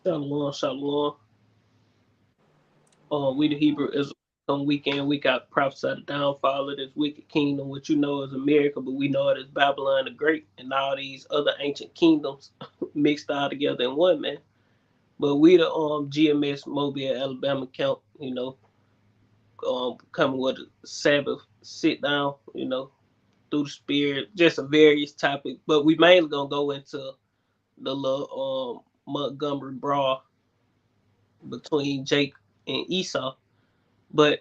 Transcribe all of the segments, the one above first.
Shalom, shalom. We the Hebrew is on week in, week out prophesy the downfall of this wicked kingdom, which you know is America, but we know it as Babylon the Great and all these other ancient kingdoms mixed all together in one, man. But we the GMS Mobile, Alabama count, coming with a Sabbath sit down, through the spirit, just a various topic. But we mainly gonna go into the little Montgomery brawl between Jake and Esau. But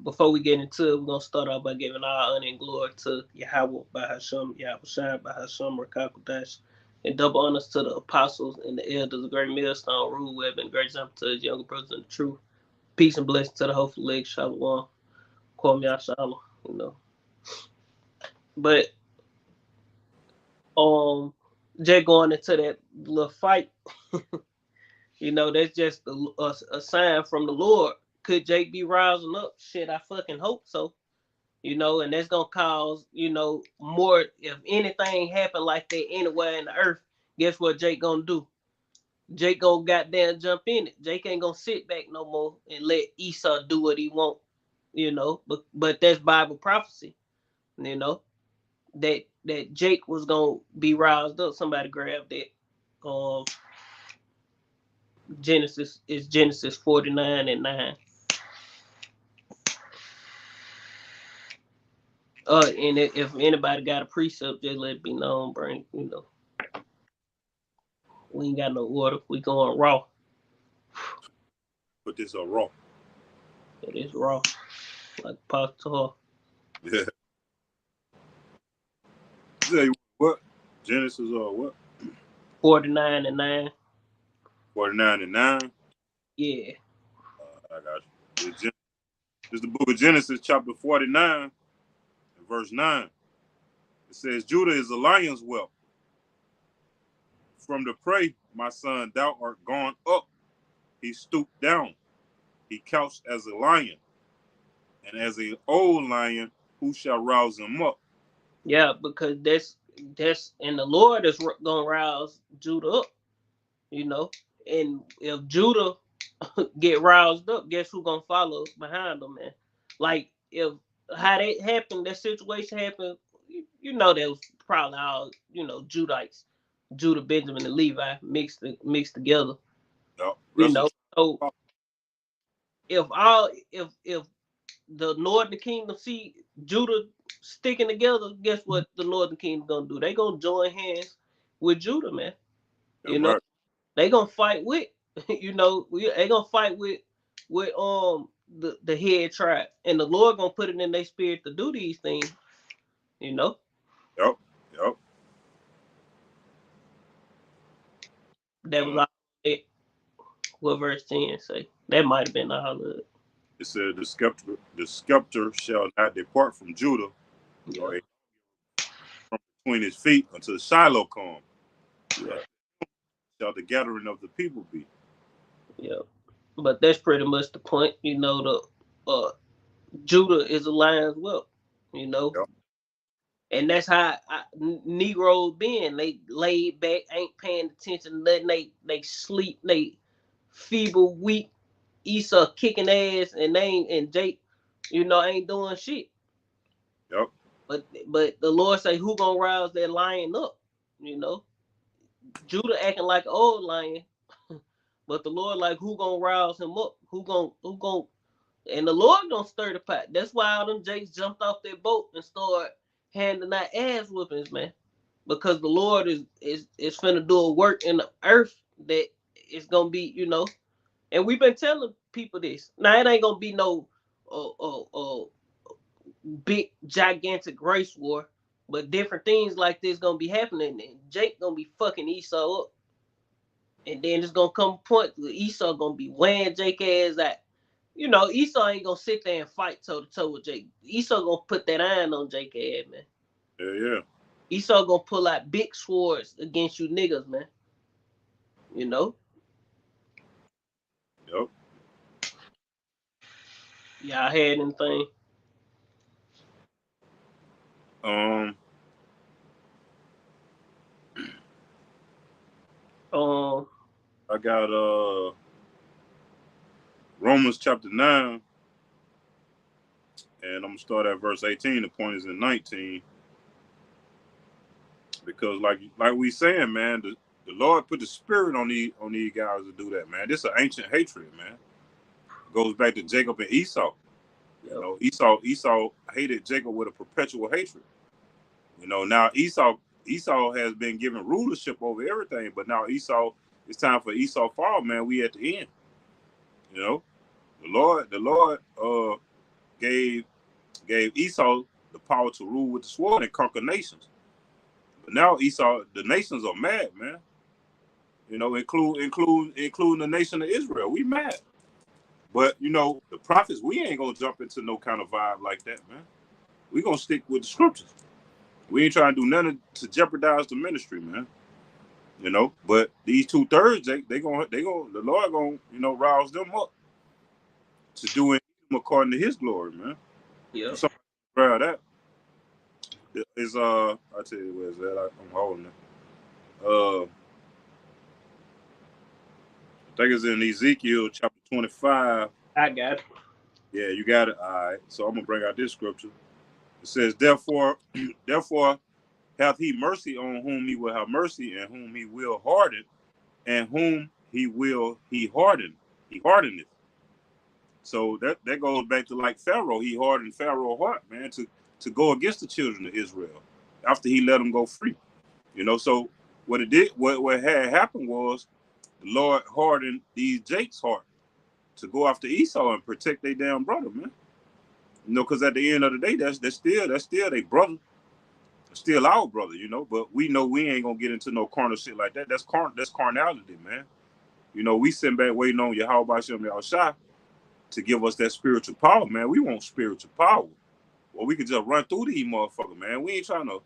before we get into it, we're gonna start off by giving all honor and glory to Yahweh by Hashem, Yahweh Shai by Hashem Rakakodash, and double honors to the apostles and the elders, of great millstone, rule web, and great example to his younger brothers in the truth. Peace and blessings to the hopeful leg, Shalom, call me Shalom, But just going into that little fight, that's just a sign from the Lord. Could Jake be rousing up? Shit, I fucking hope so. And that's gonna cause, more. If anything happen like that anywhere in the earth, guess what Jake gonna do? Jake gonna goddamn jump in it. Jake ain't gonna sit back no more and let Esau do what he want, But that's Bible prophecy, that Jake was gonna be roused up. Somebody grab that. Um, Genesis 49:9. And if anybody got a precept, just let it be known, bring, we ain't got no order. We going raw. Put this on raw. It is raw. Like pasta. Yeah. Say what? Genesis or what? 49:9. 49:9. Yeah. I got you. This is the book of Genesis, chapter 49, verse 9. It says, Judah is a lion's whelp. From the prey, my son, thou art gone up. He stooped down. He couched as a lion. And as an old lion, who shall rouse him up? Yeah, because that's and the Lord is gonna rouse Judah up, And if Judah get roused up, guess who gonna follow behind them, man? Like if how that happened, that situation happened, that was probably all, Judites, Judah, Benjamin, and Levi mixed together. Yep. So if the northern kingdom see Judah sticking together, guess what the northern kingdom gonna do? They gonna join hands with Judah, man. Right. They gonna fight with, they gonna fight with the head tribe, and the Lord gonna put it in their spirit to do these things, Yep. That was all it. What verse 10 say? That might have been all of it. It said, the scepter shall not depart from Judah, or from between his feet until Shiloh come. Yeah. Shall the gathering of the people be. Yeah. But that's pretty much the point. Judah is a lion's whelp, Yep. And that's how Negroes been. They laid back, ain't paying attention, letting they sleep, they feeble, weak, Esau kicking ass, and Jake, ain't doing shit. Yep. But the Lord say, who gonna rouse that lion up? Judah acting like an old lion, but the Lord like, who gonna rouse him up? Who gonna and the Lord gonna stir the pot. That's why all them Jakes jumped off their boat and started handing out ass whoopings, man. Because the Lord is finna do a work in the earth that is gonna be, And we've been telling people this. Now it ain't gonna be no big gigantic race war, but different things like this gonna be happening. And Jake gonna be fucking Esau up, and then it's gonna come a point where Esau gonna be weighing Jake ass out. Esau ain't gonna sit there and fight toe to toe with Jake. Esau gonna put that iron on Jake ass, man. Yeah. Esau gonna pull out big swords against you niggas, man. Yep. Y'all had anything? Um. Um, I got Romans chapter 9, and I'm gonna start at verse 18. The point is in 19, because like we saying, man, the Lord put the spirit on these guys to do that, man. This is an ancient hatred, man. It goes back to Jacob and Esau. You Yep. know, Esau hated Jacob with a perpetual hatred. You know, now Esau has been given rulership over everything, but now it's time for Esau fall, man. We at the end. You know, the Lord gave Esau the power to rule with the sword and conquer nations. But now the nations are mad, man. You know, including the nation of Israel. We mad. But you know, the prophets, we ain't gonna jump into no kind of vibe like that, man. We gonna stick with the scriptures. We ain't trying to do nothing to jeopardize the ministry, man. You know, but these 2/3, the Lord gonna, you know, rouse them up to doing according to His glory, man. Yep. Somebody grab that. Is I tell you where's that? I'm holding it. I think it's in Ezekiel chapter 25. I got it. Yeah, you got it. All right. So I'm gonna bring out this scripture. It says, therefore, therefore hath He mercy on whom He will have mercy, and whom He will harden, and whom He harden. He hardeneth. So that goes back to like Pharaoh. He hardened Pharaoh's heart, man, to go against the children of Israel after he let them go free. You know, so what had happened was the Lord hardened these Jake's heart to go after Esau and protect their damn brother, man. You know, because at the end of the day, that's still their brother, still our brother, you know. But we know we ain't gonna get into no carnal shit like that. That's carnality, man. You know, we sitting back waiting on Yahweh Shem Yahushua to give us that spiritual power, man. We want spiritual power. Well, we could just run through these motherfuckers, man. We ain't trying to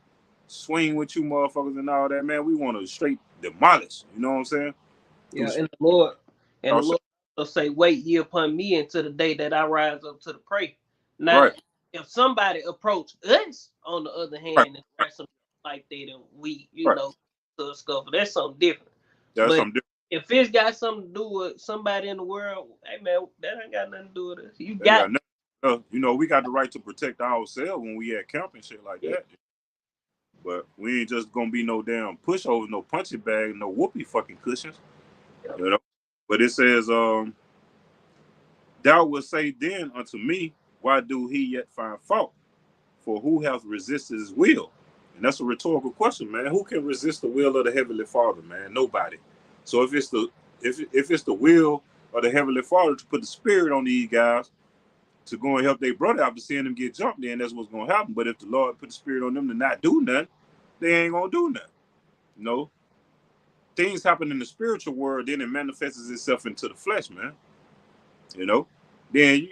swing with you motherfuckers and all that, man. We want to straight demolish. You know what I'm saying? Yeah, Through and the Lord will say, "Wait ye upon me until the day that I rise up to the prey." Now, right, if somebody approach us, on the other right, hand, and try something like that, and we, right. to scuffle, that's something different. That's But something different. if it's got something to do with somebody in the world, hey man, that ain't got nothing to do with us. You They got got, nothing. You know, we got the right to protect ourselves when we at camp and shit like yeah, that. But we ain't just gonna be no damn pushover, no punching bag, no whoopee fucking cushions. yeah, You know. But it says, thou wilt say then unto me, why do he yet find fault? For who hath resisted his will? And that's a rhetorical question, man. Who can resist the will of the Heavenly Father, man? Nobody. So if it's the will of the Heavenly Father to put the spirit on these guys to go and help their brother after seeing them get jumped, then that's what's gonna happen. But if the Lord put the spirit on them to not do nothing, they ain't gonna do nothing. You know, things happen in the spiritual world, then it manifests itself into the flesh, man. You know, then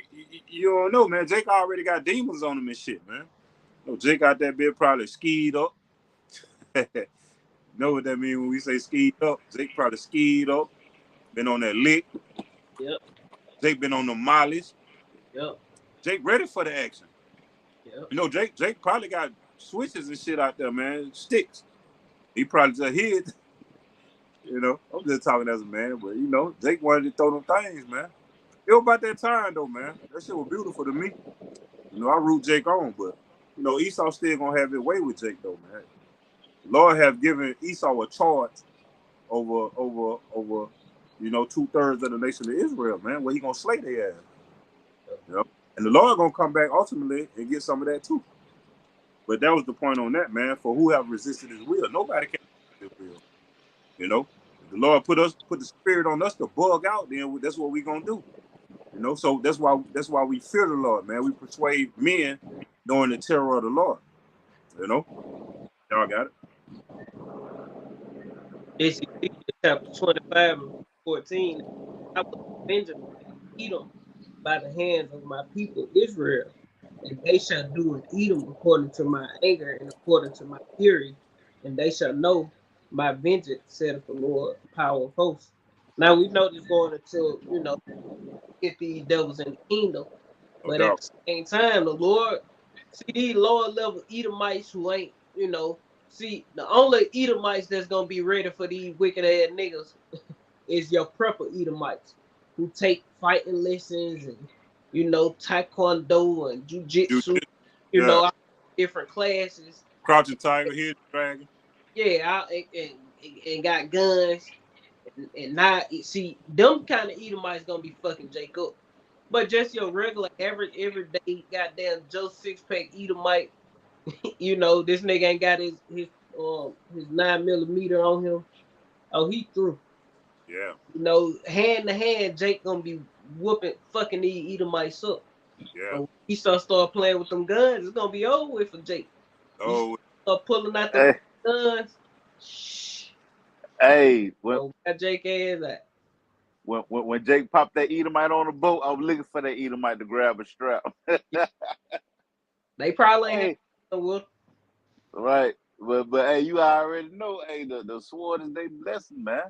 you don't know, man. Jake already got demons on him and shit, man. You know, Jake out that bit probably skied up. Know what that means when we say skied up? Jake probably skied up, been on that lick. yep, Jake been on the mileage. yep, Jake ready for the action. yep, You know, Jake probably got switches and shit out there, man. Sticks. He probably just hid. You know, I'm just talking as a man, but you know, Jake wanted to throw them things, man. It was about that time though, man. That shit was beautiful to me. You know, I root Jake on, but you know, Esau still gonna have his way with Jake though, man. The Lord have given Esau a charge over, you know, 2/3 of the nation of Israel, man, where he gonna slay their ass. You know? And the Lord gonna come back ultimately and get some of that too. But that was the point on that, man. For who have resisted his will. Nobody can resist his will. You know? If the Lord put the spirit on us to bug out, then that's what we gonna do. You know, so that's why we fear the Lord, man. We persuade men knowing the terror of the Lord. You know? Y'all got it? This is chapter 25 and 14. I will avenge Edom by the hands of my people Israel, and they shall do with Edom according to my anger and according to my fury, and they shall know my vengeance, saith the Lord, power of hosts. Now we know this going until, get these devils in the kingdom, No but at doubt. the same time, the Lord, see these lower level Edomites who ain't, see the only Edomites that's gonna be ready for these wicked ass niggas is your prepper Edomites who take fighting lessons and taekwondo and jujitsu, Yeah. all different classes. Crouching Tiger, Hidden Dragon. Yeah, and got guns. And now, see, them kind of Edomites gonna be fucking Jacob. But just your regular, everyday goddamn Joe six pack Edomite, this nigga ain't got his 9mm on him. Oh, he through. Yeah. Hand to hand, Jake gonna be whooping fucking these Edomites up. Yeah. But when he start playing with them guns, it's gonna be over with for Jake. He Oh, start pulling out the Hey, guns. Shh. hey, when Got Jake ass out. when Jake popped that Edomite on the boat, I was looking for that Edomite to grab a strap. They probably ain't Hey, had with. right. But hey, you already know, hey, the sword is they blessing, man.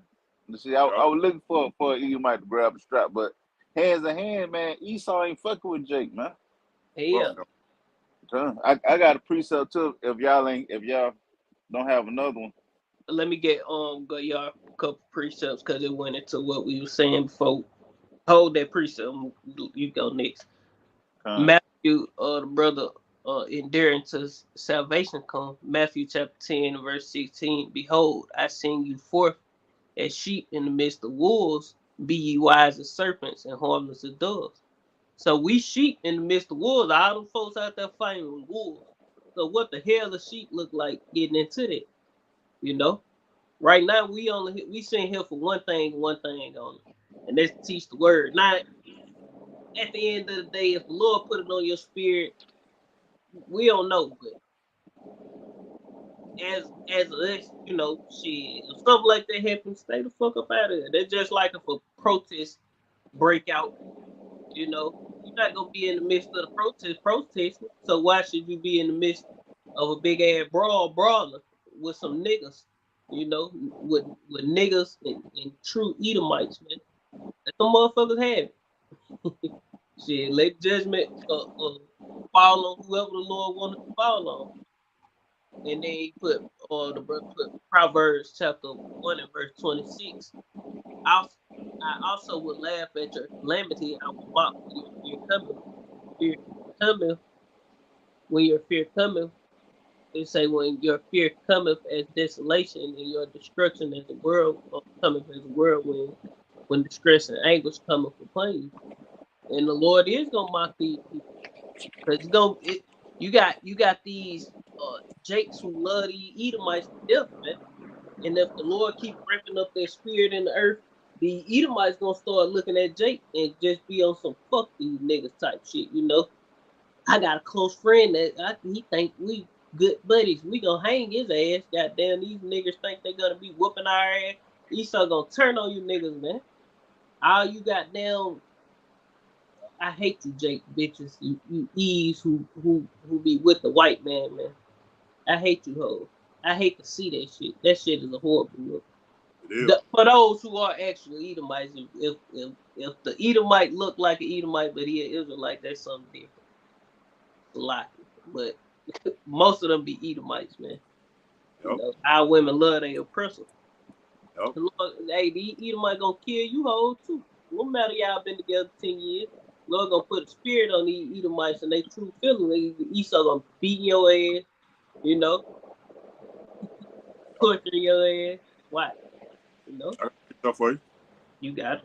You see, I yep. was looking for an Edomite to grab a strap, but hands in hand, man, Esau ain't fucking with Jake, man. Yeah. I got a precept too. If y'all don't have another one, Let me get go y'all a couple precepts because it went into what we were saying before. Hold that precept. You go next. uh, Matthew, the brother, enduring to salvation come. Matthew chapter 10, verse 16. Behold, I send you forth as sheep in the midst of wolves. Be ye wise as serpents and harmless as doves. So we sheep in the midst of wolves. All them folks out there fighting with wolves. So what the hell does sheep look like getting into that? You know? Right now we sitting here for one thing only. And that's to teach the word. Now at the end of the day, if the Lord put it on your spirit, we don't know, but as us, shit, if something like that happens, stay the fuck up out of it. That's just like if a protest break out, you're not gonna be in the midst of the protesting. So why should you be in the midst of a big ass brawler with some niggas, with niggas and true Edomites, man? Let them motherfuckers have it. Shit, let judgment fall on whoever the Lord wanted to fall on. And then he the brother put Proverbs chapter 1 and verse 26. I also would laugh at your calamity. I will mock when your fear cometh. Fear cometh when your fear cometh. They say when your fear cometh as desolation and your destruction as a world cometh as a whirlwind, when distress and anguish cometh upon you. And the Lord is gonna mock these people. Cause you got these Jakes who love these Edomites to death, man. And if the Lord keep ramping up their spirit in the earth, the Edomites gonna start looking at Jake and just be on some fuck these niggas type shit, I got a close friend that he think we good buddies. We gonna hang his ass. Goddamn, these niggas think they gonna be whooping our ass. Esau gonna turn on you niggas, man. All you goddamn I hate you, Jake bitches. You Eves who be with the white man, man. I hate you, hoes. I hate to see that shit. That shit is a horrible look. It is. For those who are actually Edomites, if the Edomite look like an Edomite, but he an Israelite, that's something different. A lot, but most of them be Edomites, man. Yep. Our women love their oppressor. Yep. Lord, hey, the Edomite gonna kill you, hoes too. No matter y'all been together 10 years. Lord gonna put a spirit on these Edomites and they true feeling. Esau gonna beat your ass, you know, torture your ass. Why? I got stuff for you. You got it.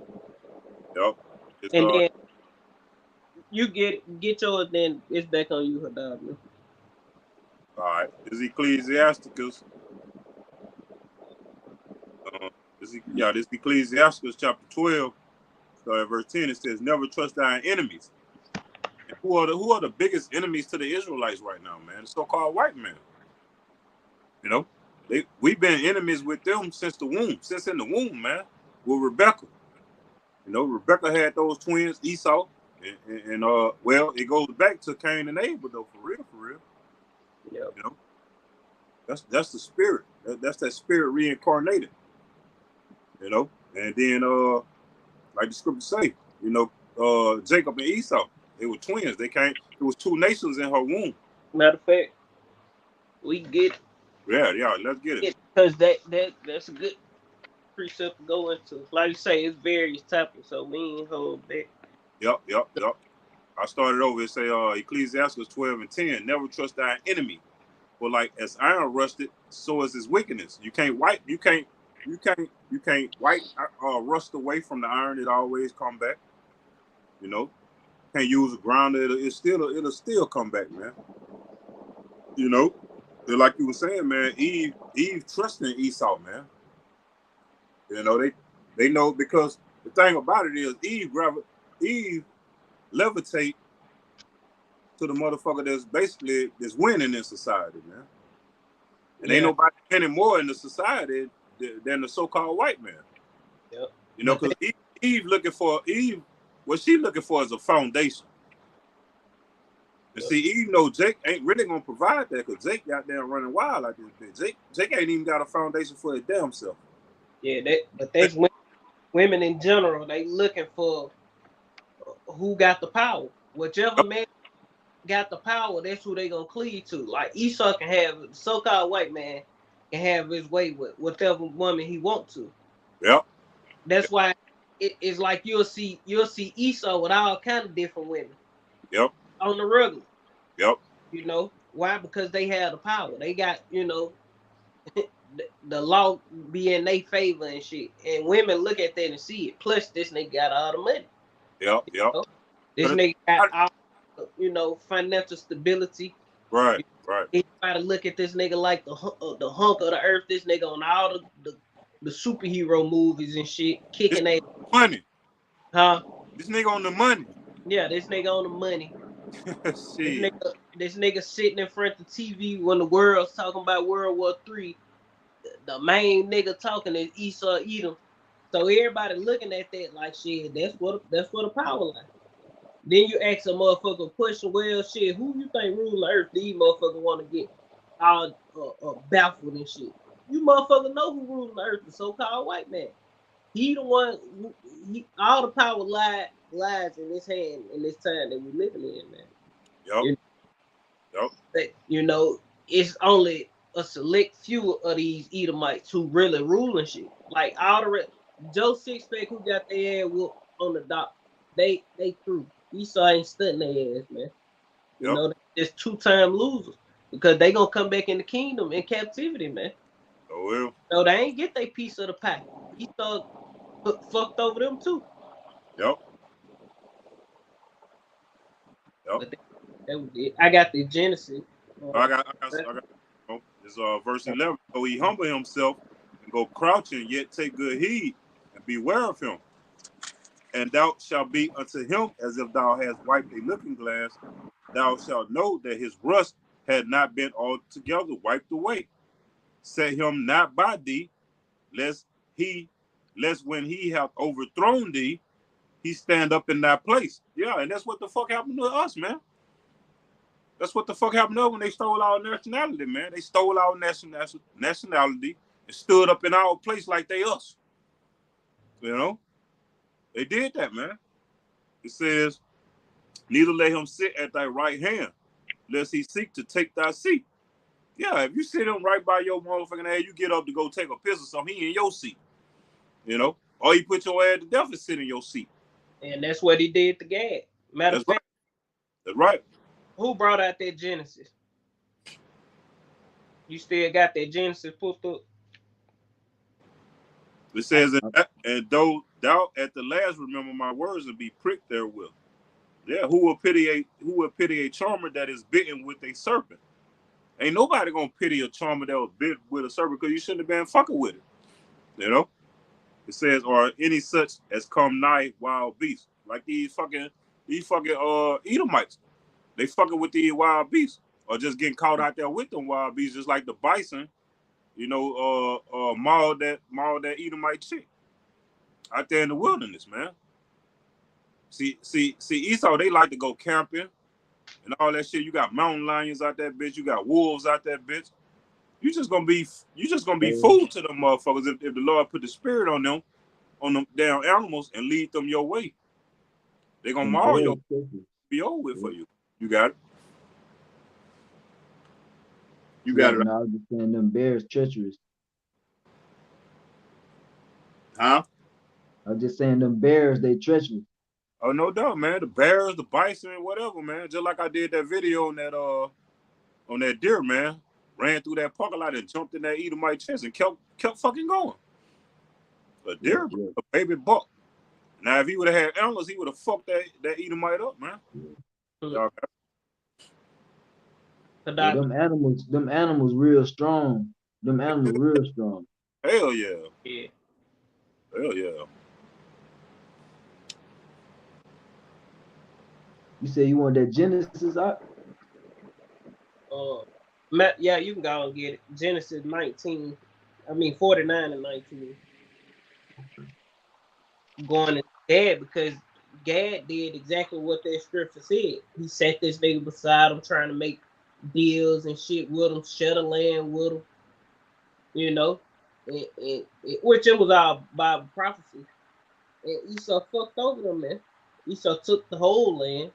Yep. It's And then you get yours, then it's back on you, Hadad, man. all right. It's Ecclesiasticus. This Ecclesiasticus chapter 12, start at verse 10. It says, "Never trust thine enemies." And who are the biggest enemies to the Israelites right now, man? The so-called white man. We've been enemies with them since in the womb, man. With Rebecca. Rebecca had those twins, Esau, and well, it goes back to Cain and Abel, though, for real. Yep. That's the spirit. That's that spirit reincarnated. And then like the scripture say, Jacob and Esau, they were twins. It was two nations in her womb. Matter of fact, we get Yeah, let's get it. because that's a good. precept to go into. Like you say, it's various topics, so we ain't hold back. Yep. I started over. It say Ecclesiastes 12:10. Never trust thy enemy. But like as iron rusted, so is his wickedness. You can't rust away from the iron. It always come back. You know, can't use a grinder. It'll still come back, man. You know, like you were saying, man. Eve trusting Esau, man. You know they know because the thing about it is Eve levitate to the motherfucker that's winning in society, man. And ain't nobody winning more in the society than the so-called white man. Yep. You know, because Eve, what she looking for is a foundation. And see, Eve know Jake ain't really gonna provide that because Jake got there running wild like this bitch. Jake ain't even got a foundation for his damn self. Yeah, but that's women in general. They looking for who got the power. Whichever man got the power, that's who they gonna cleave to. Like Esau can have the so-called white man can have his way with whatever woman he want to. Yep. That's why it's like you'll see Esau with all kind of different women. Yep. On the regular. Yep. You know why? Because they have the power. They got the law be in their favor and shit. And women look at that and see it. Plus, this nigga got all the money. Yep. You know? This nigga got all financial stability. Right. Everybody look at this nigga like the hunk of the earth. This nigga on all the superhero movies and shit, kicking their money. Huh? This nigga on the money. Yeah, this nigga on the money. Shit. This nigga sitting in front of the TV when the world's talking about World War III. The main nigga talking is Esau Edom. So everybody looking at that like shit. That's what the power line. Then you ask a motherfucker question. Well, shit, who you think rule the earth? These motherfuckers want to get all baffled and shit. You motherfucker know who rules the earth? The so-called white man. He the one. All the power lies in his hand in this time that we're living in, man. Yep. It's only a select few of these Edomites who really ruling shit. Like all the rest, Joe Sixpack who got their ass whooped on the dock, they through. Esau ain't studying their ass, man. You know, it's 2-time losers because they gonna come back in the kingdom in captivity, man. Oh well. So they ain't get their piece of the pie. Esau fucked over them too. Yep. But that was it. I got the Genesis. I got this verse 11. So he humble himself and go crouching, yet take good heed and beware of him. And thou shalt be unto him as if thou hast wiped a looking glass. Thou shalt know that his rust had not been altogether wiped away. Set him not by thee, lest when he hath overthrown thee, he stand up in that place. Yeah, and that's what the fuck happened to us, man. That's what the fuck happened to us when they stole our nationality, man. They stole our nationality and stood up in our place like they us. You know? They did that, man. It says, neither let him sit at thy right hand, lest he seek to take thy seat. Yeah, if you sit him right by your motherfucking ass, you get up to go take a piss or something, he in your seat. You know? Or you put your ass to death and sit in your seat. And that's what he did to Gad. Matter of fact, that's right. Who brought out that Genesis? You still got that Genesis put up? It says, and though thou at the last remember my words and be pricked therewith. Yeah, who will pity a charmer that is bitten with a serpent? Ain't nobody gonna pity a charmer that was bit with a serpent because you shouldn't have been fucking with it. You know? It says, or any such as come nigh wild beasts. Like these fucking Edomites. They fucking with the wild beasts. Or just getting caught out there with them wild beasts, just like the bison, mauled that Edomite chick out there in the wilderness, man. See, Esau, they like to go camping and all that shit. You got mountain lions out that bitch. You got wolves out that bitch. You just gonna be fooled to them motherfuckers if the Lord put the spirit on them damn animals and lead them your way. They gonna maul your be over with for you. You got it. You got it. I understand them bears treacherous. Huh? I'm just saying them bears, they treacherous. Oh, no doubt, man. The bears, the bison, whatever, man. Just like I did that video on that deer, man. Ran through that parking lot and jumped in that Edomite chest and kept fucking going. A Yeah, deer, yeah, a baby buck. Now, if he would have had antlers, he would have fucked that Edomite up, man. yeah. Y'all Yeah, Kadabra. them animals real strong. Them animals real strong. hell yeah. Yeah. Hell yeah. You say you want that Genesis out? Uh, yeah, you can go and get it. Genesis 19. I mean 49 and 19. Going to Gad because Gad did exactly what that scripture said. He sat this nigga beside him trying to make deals and shit with him, share the land with him, you know. Which it was all Bible prophecy. And Esau fucked over them, man. Esau took the whole land.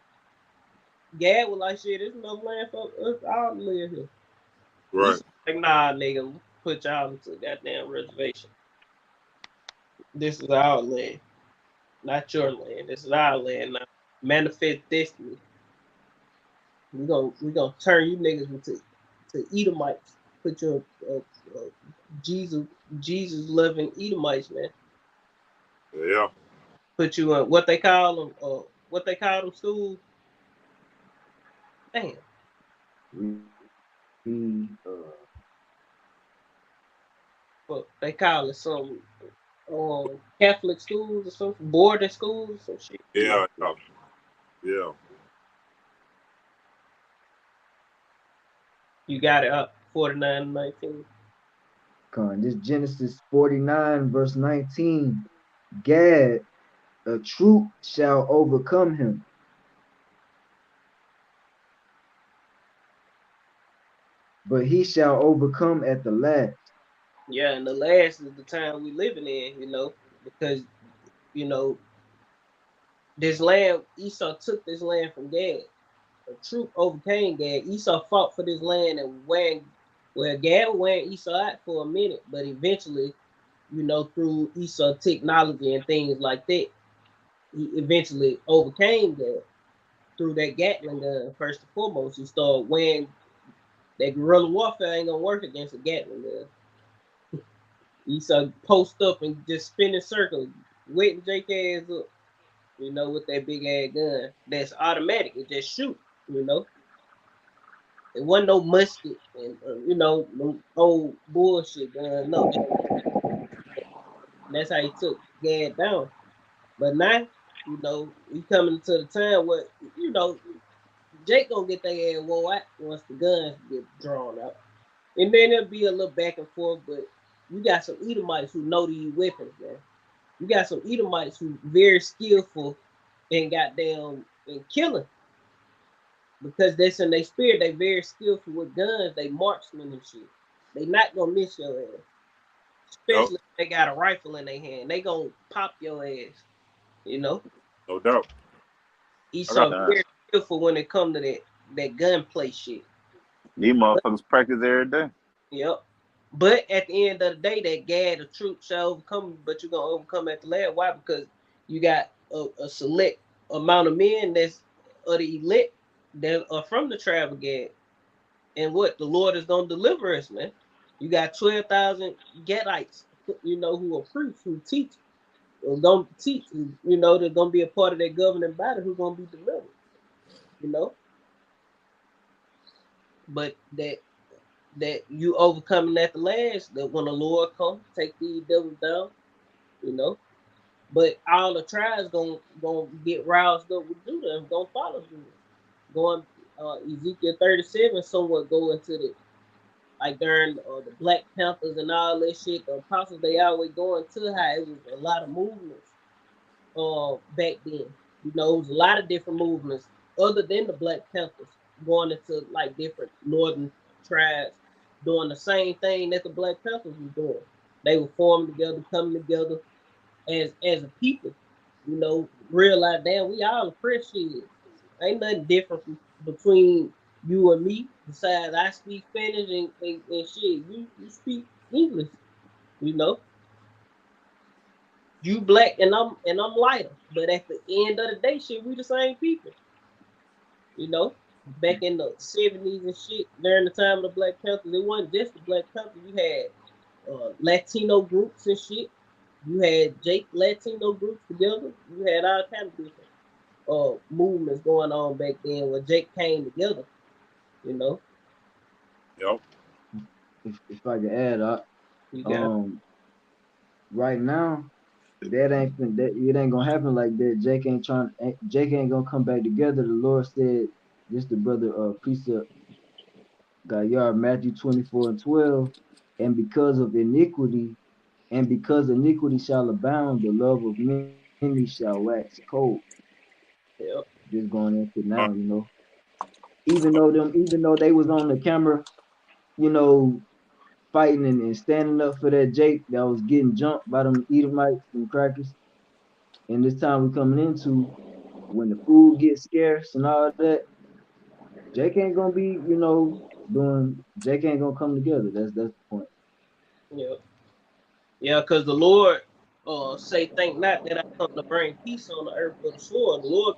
Gad was like, shit, there's enough land for us all to live here. Right. Esau like, nah, nigga, put y'all into the goddamn reservation. This is our land, not your land. This is our land now. Manifest destiny. We gonna turn you niggas into Edomites. Put your Jesus Jesus loving Edomites, man. Yeah. Put you in what they call them. What they call them schools. Damn. We But they call it some Catholic schools or some boarding schools or some shit. You know. Yeah. Yeah. Yeah. You got it up 49 and 19. this Genesis 49 verse 19. Gad, a troop shall overcome him, but he shall overcome at the last. Yeah, and the last is the time we living in, you know, because you know this land Esau took this land from Gad. A troop overcame Gad. Esau fought for this land and Gad wearing Esau out for a minute, but eventually, you know, through Esau technology and things like that, he eventually overcame Gad through that Gatling gun. First and foremost, he started wearing that guerrilla warfare ain't gonna work against a Gatling gun. Esau post up and just spin in circles, wetting Jake ass up, you know, with that big ass gun that's automatic. It just shoot, you know. It wasn't no musket and you know no old bullshit gun. No, that's how he took Gad down. But now, you know, we coming to the time where you know Jake gonna get their ass wore out once the guns get drawn out, and then it'll be a little back and forth. But you got some Edomites who know these weapons, man. You got some Edomites who very skillful and goddamn in killing because that's in their spirit. They very skillful with guns. They marksmen and shit. They not gonna miss your ass, Yep. especially if they got a rifle in their hand. They gonna pop your ass. You know, No doubt. I got Esau Uh, very skillful when it come to that gunplay shit. these But motherfuckers practice every day. yep. But at the end of the day, that Gad, the troop shall overcome, but you're gonna overcome at the last. Why? Because you got a select amount of men that's of the elite that are from the tribe of Gad. And what the Lord is gonna deliver us, man. You got 12,000 Gadites, you know, who are priests, who teach, are gonna teach, you know, they're gonna be a part of that governing body who's gonna be delivered, you know. But that you overcoming at the last, that when the Lord come, take these devils down, you know. But all the tribes gonna get roused up with Judah and gonna follow Judah. Going Ezekiel 37 somewhat go into the like during the Black Panthers and all that shit, the apostles they always going to how it was a lot of movements back then. You know, it was a lot of different movements other than the Black Panthers going into like different northern tribes doing the same thing that the Black Panthers was doing. They were forming together, coming together as a people. You know, realize damn, we all oppressed shit. Ain't nothing different between you and me. Besides, I speak Spanish and shit. You speak English. You know, You black and I'm lighter. But at the end of the day, shit, we the same people. You know, back in the '70s and shit, during the time of the Black Panthers, it wasn't just the Black Panthers. You had Latino groups and shit. You had Jake Latino groups together. You had all kind of different movements going on back then where Jake came together. You know, Yep. If I could add up, you got um, right now that it ain't gonna happen like that. Jake ain't gonna come back together. The Lord said, this the brother precept Gayar, Matthew 24:12, and because of iniquity, and because iniquity shall abound, the love of many shall wax cold. yeah, Just going into now. Even though they was on the camera, you know, fighting and standing up for that Jake that was getting jumped by them Edomites and crackers. And this time we coming into when the food gets scarce and all that, Jake ain't gonna be, Jake ain't gonna come together. That's the point. yeah, yeah. Because the Lord say, "Think not that I come to bring peace on the earth, but a sword." The Lord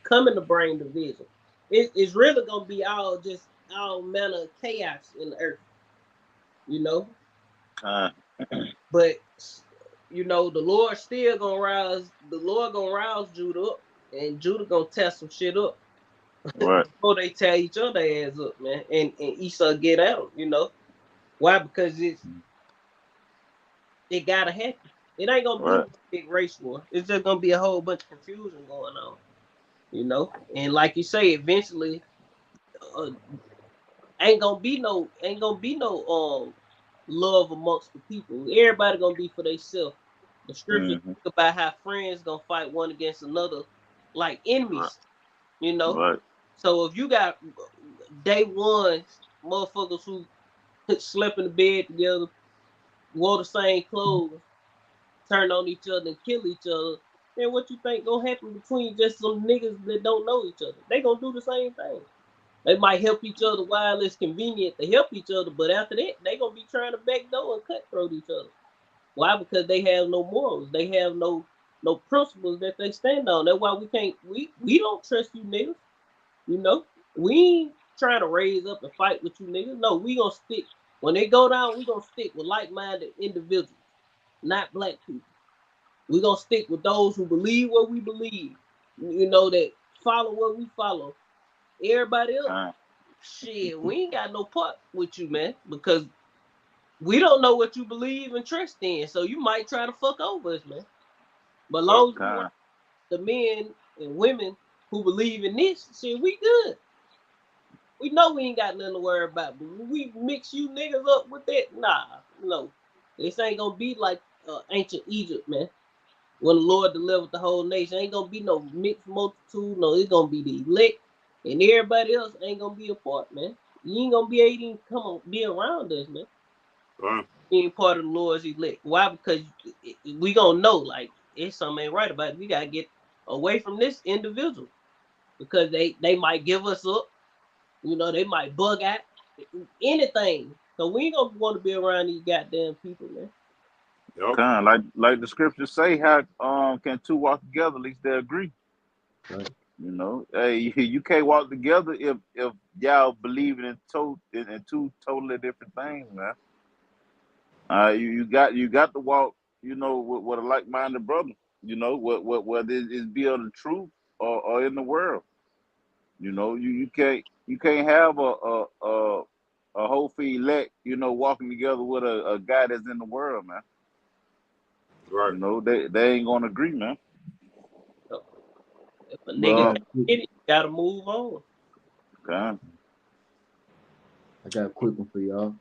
coming to bring division. It's really gonna be all manner of chaos in the earth. You know, Con, but the Lord still gonna rouse. The Lord gonna rouse Judah up, and Judah gonna tear some shit up right, before they tear each other ass up, man. And Esau get out. You know why? Because it gotta happen. It ain't gonna be right, no big race war. It's just gonna be a whole bunch of confusion going on. And like you say, eventually, uh, ain't gonna be no love amongst the people. Everybody gonna be for themselves. The scripture mm-hmm, talk about how friends gonna fight one against another like right, enemies. You know. right, So if you got day one motherfuckers who slept in the bed together, wore the same clothes, turn on each other and kill each other, then what you think gonna happen between just some niggas that don't know each other? They gonna do the same thing. They might help each other while it's convenient to help each other, but after that, they gonna be trying to backdoor and cutthroat each other. Why? Because they have no morals. They have no principles that they stand on. That's why we don't trust you niggas. You know, we ain't trying to raise up and fight with you niggas. No, we gonna stick when they go down. We gonna stick with like-minded individuals, not black people. We gonna stick with those who believe what we believe. That follow what we follow. Everybody else, con, shit, we ain't got no part with you, man, because we don't know what you believe and trust in. So you might try to fuck over us, man. But Yep. long as we con, the men and women who believe in this, shit, we good. We know we ain't got nothing to worry about. But when we mix you niggas up with that, nah, no. This ain't gonna be like ancient Egypt, man. When the Lord delivered the whole nation, ain't gonna be no mixed multitude. No, it's gonna be the elect, and everybody else ain't gonna be a part, man. You ain't gonna be able to come on, be around us, man. Right. Being part of the Lord's elect. Why? Because we gonna know, like, it's something ain't right about it. We gotta get away from this individual because they might give us up. They might bug out anything. So we ain't gonna want to be around these goddamn people, man. Yep. con. Like the scriptures say, how can two walk together? At least they agree. Right. Hey, you can't walk together if y'all believing in two totally different things, man. You got to walk, with a like minded brother. What whether it's be on the truth or in the world. You can't have a whole fee elect, walking together with a guy that's in the world, man. Right. They ain't gonna agree, man. So if a I nigga But got can't a quick, get it, you gotta move on. okay. I got a quick one for y'all.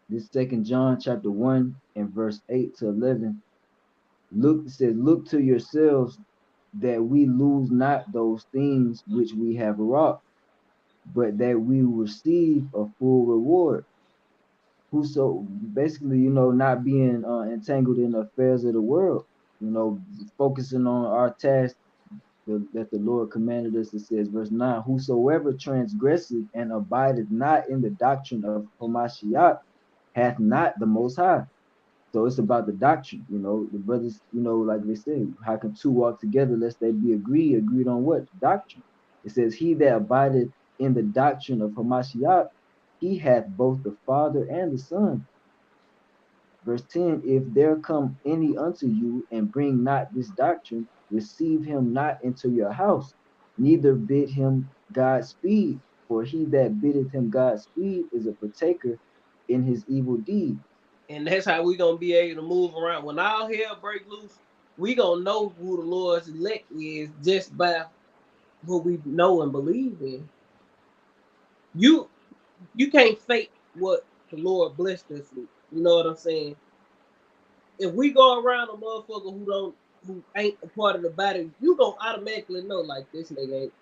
This Second John chapter 1 and verse 8 to 11. Look, it says, look to yourselves that we lose not those things which we have wrought, but that we receive a full reward. Whoso basically, not being entangled in the affairs of the world, focusing on our task that the Lord commanded us. It says, verse 9, whosoever transgresseth and abideth not in the doctrine of Hamashiach hath not the most high. So it's about the doctrine, the brothers, like they say, how can two walk together lest they be agreed on what? Doctrine. It says, he that abideth in the doctrine of Hamashiach, he hath both the Father and the Son. Verse 10, if there come any unto you and bring not this doctrine, receive him not into your house, neither bid him Godspeed, for he that biddeth him Godspeed is a partaker in his evil deed. And that's how we gonna be able to move around. When all hell break loose, we gonna know who the Lord's elect is just by what we know and believe in. You can't fake what the Lord blessed us with. You know what I'm saying? If we go around a motherfucker who ain't a part of the body, you gonna automatically know like this nigga ain't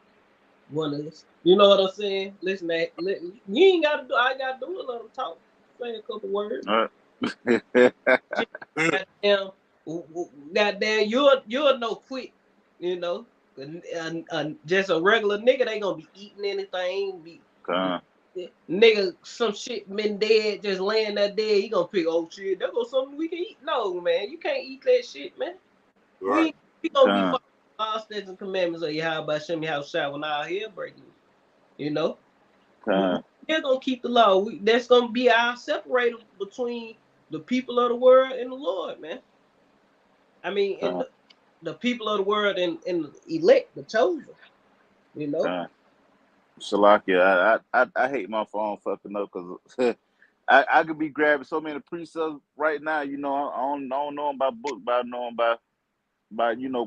one of us. You know what I'm saying? Listen, you ain't gotta do. I gotta do it. Let them talk. Say a couple words. Goddamn, goddamn, you'll know quick. You know, just a regular nigga, they gonna be eating anything. Nigga, some shit been dead, just laying there dead. He gonna pick, oh shit, there goes something we can eat. No, man, you can't eat that shit, man. Right. We gonna be following all statutes and commandments of Yahweh Shem Yahweh when our hell break loose. You know, we're gonna keep the law. That's gonna be our separator between the people of the world and the Lord, man. I mean, and the people of the world and the elect, the chosen. You know. Shalakia, I hate my phone fucking up because I could be grabbing so many precepts right now. You know, I don't know them by book, but I know them by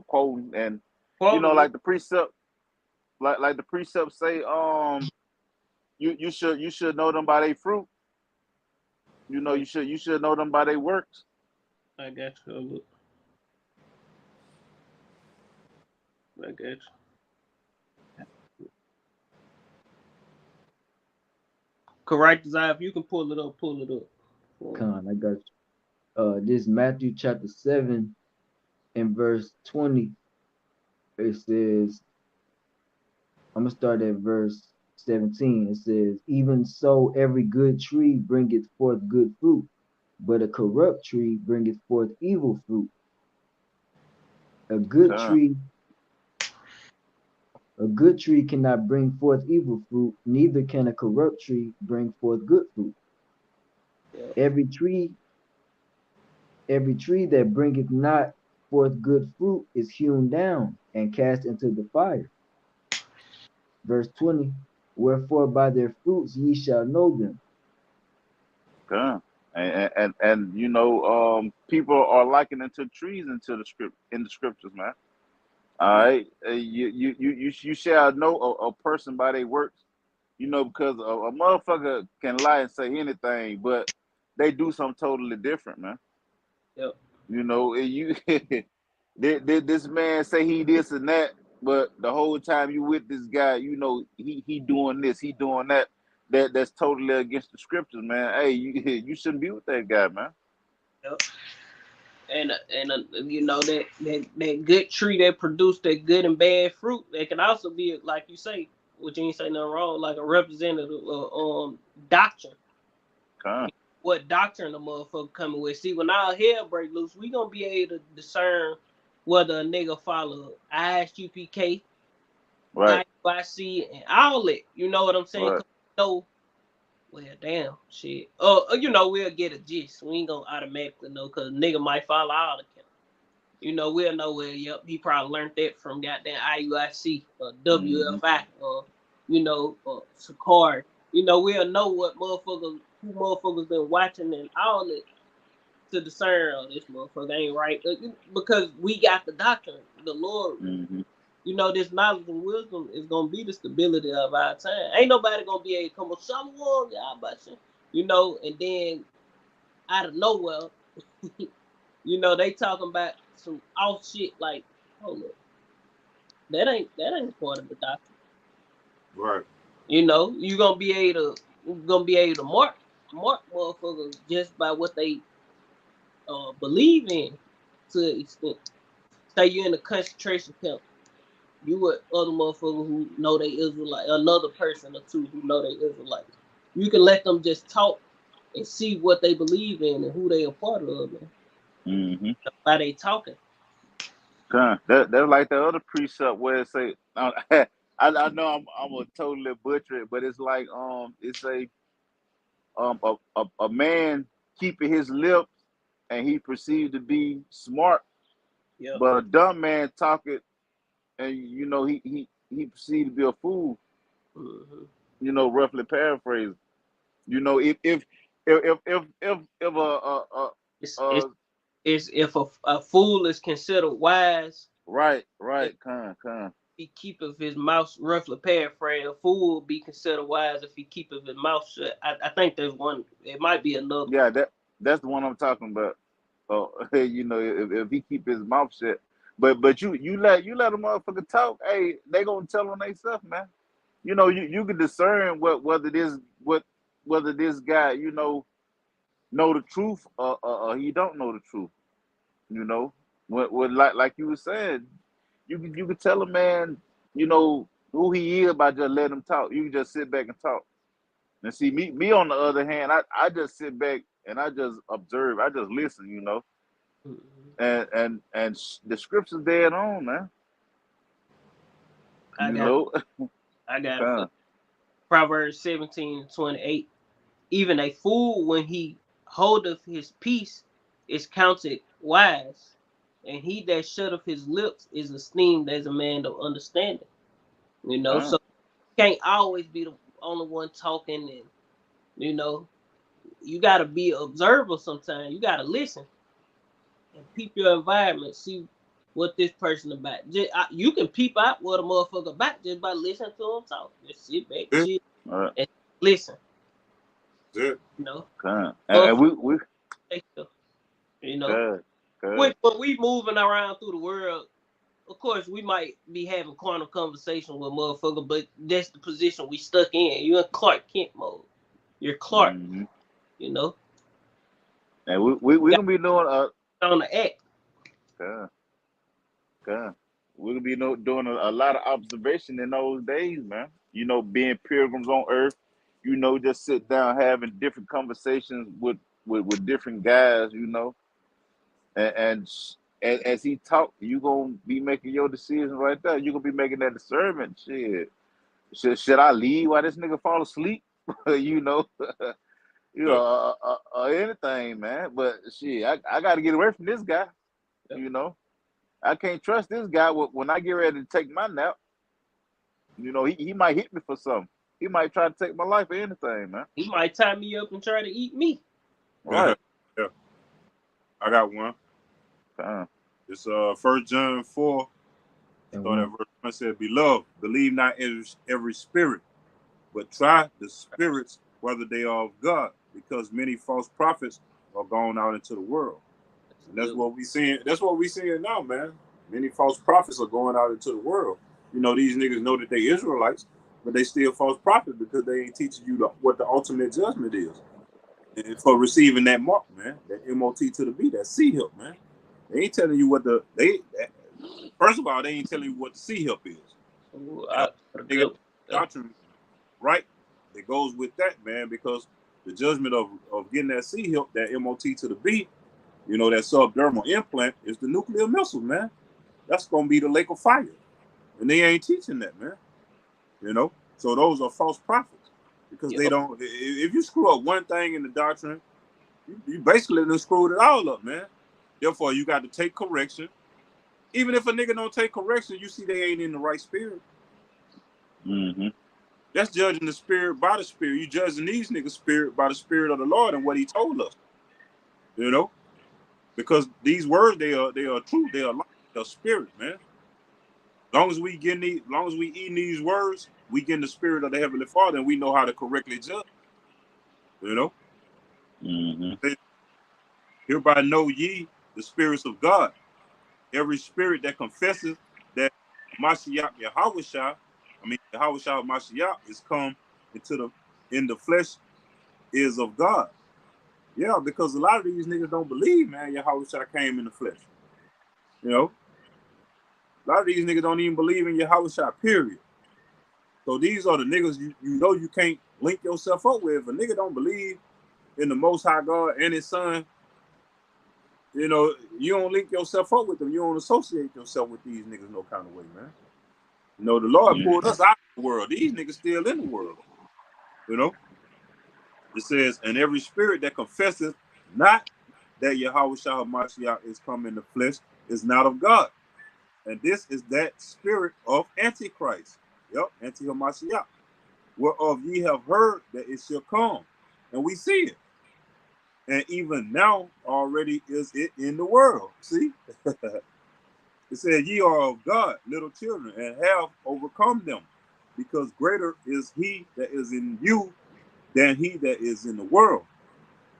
quoting and like the precept, like the precepts say, you should know them by their fruit. You know, you should know them by their works. I got you. I got you. Correct, Desire. If you can pull it up, pull it up. Con, I got you. This Matthew chapter 7 and verse 20. It says, I'm gonna start at verse 17. It says, even so, every good tree bringeth forth good fruit, but a corrupt tree bringeth forth evil fruit. A good tree cannot bring forth evil fruit, neither can a corrupt tree bring forth good fruit. Yeah. Every tree that bringeth not forth good fruit is hewn down and cast into the fire. Verse 20, wherefore by their fruits ye shall know them. And people are likening to trees in the scriptures, man. All right, you shall know a person by their works. You know, because a motherfucker can lie and say anything, but they do something totally different, man. Yep. You know, this man say he this and that, but the whole time you with this guy, you know he doing this, he doing that. That's totally against the scriptures, man. Hey, you shouldn't be with that guy, man. Yep. And you know that good tree that produced that good and bad fruit, that can also be like you say, which you ain't say nothing wrong, like a representative of doctrine. What doctrine the motherfucker coming with? See, when our hell break loose, we gonna be able to discern whether a nigga follow ISUPK, Right. IYC, and all that. You know what I'm saying? Right. Well, damn, shit. We'll get a gist. We ain't gonna automatically know, cause nigga might follow all the camp. You know, we'll know where. Yep, he probably learned that from goddamn IUIC or WFI or Sakari. You know, we'll know who motherfuckers been watching and all that to discern. Oh, this motherfucker ain't right, because we got the doctrine, the Lord. You know, this knowledge and wisdom is gonna be the stability of our time. Ain't nobody gonna be able to come up someone, and then out of nowhere, they talking about some off shit like, hold up, that ain't part of the doctrine. Right. You gonna be able to mark motherfuckers just by what they believe in to an extent. Say you're in a concentration camp. You with other motherfuckers who know they Israelite, another person or two who know they Israelites. You can let them just talk and see what they believe in and who they a part of, man. Mm-hmm. By they talking. That's like the other precept where it say, I know I'm gonna totally butcher it, but it's like it say a man keeping his lips and he perceived to be smart, Yep. but a dumb man talking and he perceived to be a fool. Mm-hmm. Roughly paraphrasing. If It's a it's if a fool is considered wise, if right, con. he keepeth his mouth, roughly paraphrase, a fool will be considered wise if he keepeth his mouth shut. I think there's one. It might be another one. Yeah, that's the one I'm talking about. If he keep his mouth shut, but you let a motherfucker talk, hey, they gonna tell on themselves, man. You can discern whether this guy know the truth or he don't know the truth. You know, like you were saying, you can tell a man, who he is by just letting him talk. You can just sit back and talk. And see me on the other hand, I just sit back and I just observe. I just listen, Mhm. and the scripture's dead on, man. I You got know, I got it for kind, Proverbs 17:28. Even a fool when he holdeth his peace is counted wise, and he that shutteth his lips is esteemed as a man of understanding. So kind. you can't always be the only one talking, and you know, you gotta be an observer sometimes. You gotta listen and peep your environment, see what this person about. You can peep out what a motherfucker about just by listening to him talk. Just sit back, That's chill, All right, and listen. it. You know, kind. And motherfucker, we take the- you know. good, When good. we moving around through the world, of course we might be having quantum conversation with motherfucker, but that's the position we stuck in. You're in Clark Kent mode. You're Clark. Mm-hmm. You know, And we got gonna be doing on the act. good, good. We gonna be doing a lot of observation in those days, man. Being pilgrims on earth. Just sit down having different conversations with different guys. And as he talk, you gonna be making your decision right there. You gonna be making that discernment. Shit, should I leave while this nigga fall asleep? you know, Yeah. anything, man. But shit, I got to get away from this guy. Yep. You know, I can't trust this guy when I get ready to take my nap. He might hit me for something. He might try to take my life or anything, man. He might tie me up and try to eat me. Right. Yeah. I got one. Uh, It's 1 John 4, And start at one. verse 1, said, Beloved, believe not every spirit, but try the spirits whether they are of God, because many false prophets are gone out into the world. That's a And that's good one. what we seeing. That's what we seeing now, man. Many false prophets are going out into the world. These niggas know that they Israelites, but they still false prophets because they ain't teaching you what the ultimate judgment is. And for receiving that mark, man, that MOT to the B, that C help, man. They ain't telling you what first of all, they ain't telling you what the C help is. Ooh, And a they got good one. doctrine right that goes with that, man, because the judgment of getting that C help, that MOT to the B, that subdermal implant is the nuclear missile, man. That's gonna be the lake of fire. And they ain't teaching that, man. So those are false prophets. Because Yep. they don't if you screw up one thing in the doctrine, you basically done screwed it all up, man. Therefore, you got to take correction. Even if a nigga don't take correction, you see they ain't in the right spirit. mm-hmm. That's judging the spirit by the spirit. You judging these niggas' spirit by the spirit of the Lord and what He told us. You know, because these words they are true. They are life. They are spirit, man. Long as we eating these words, we get in the spirit of the Heavenly Father, and we know how to correctly judge. You know, Mm-hmm. hereby know ye the spirits of God. Every spirit that confesses that Mashiach Yahawashah, Yahawashah Mashiach is come in the flesh is of God. Yeah, because a lot of these niggas don't believe, man, Yahawashah came in the flesh. You know, a lot of these niggas don't even believe in Yahawashah, period. So these are the niggas you can't link yourself up with. If a nigga don't believe in the Most High God and His Son, You know, you don't link yourself up with them. You don't associate yourself with these niggas no kind of way, man. You know, the Lord Mm-hmm. pulled us out of the world. These niggas still in the world. You know, it says, and every spirit that confesseth not that Yahweh Shah Mashiach is come in the flesh is not of God. And this is that spirit of Antichrist. Yep, Anti-Hamashiach. Whereof ye have heard that it shall come. And we see it. And even now already is it in the world. See? It said, ye are of God, little children, and have overcome them, because greater is he that is in you than he that is in the world.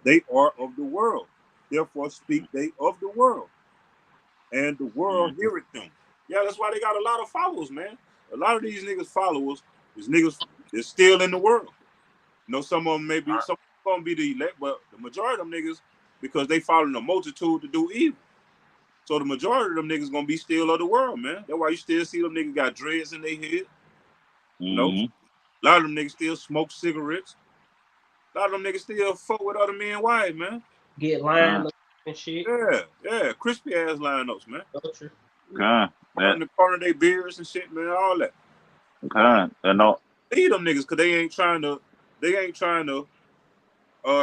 They are of the world. Therefore speak they of the world, and the world Mm-hmm. heareth them. Yeah, that's why they got a lot of followers, man. A lot of these niggas followers is niggas that's still in the world. You know, some of them may be, some of them gonna be the elect, but the majority of them niggas, because they following a multitude to do evil. So the majority of them niggas gonna be still of the world, man. That's why you still see them niggas got dreads in their head. You know, Mm-hmm. a lot of them niggas still smoke cigarettes. A lot of them niggas still fuck with other men wives, man. Get lined up and shit. Yeah, yeah, crispy ass lineups, man. Culture. Con, In that the corner of their beards and shit, man. All that. and no, Leave them niggas because they ain't trying to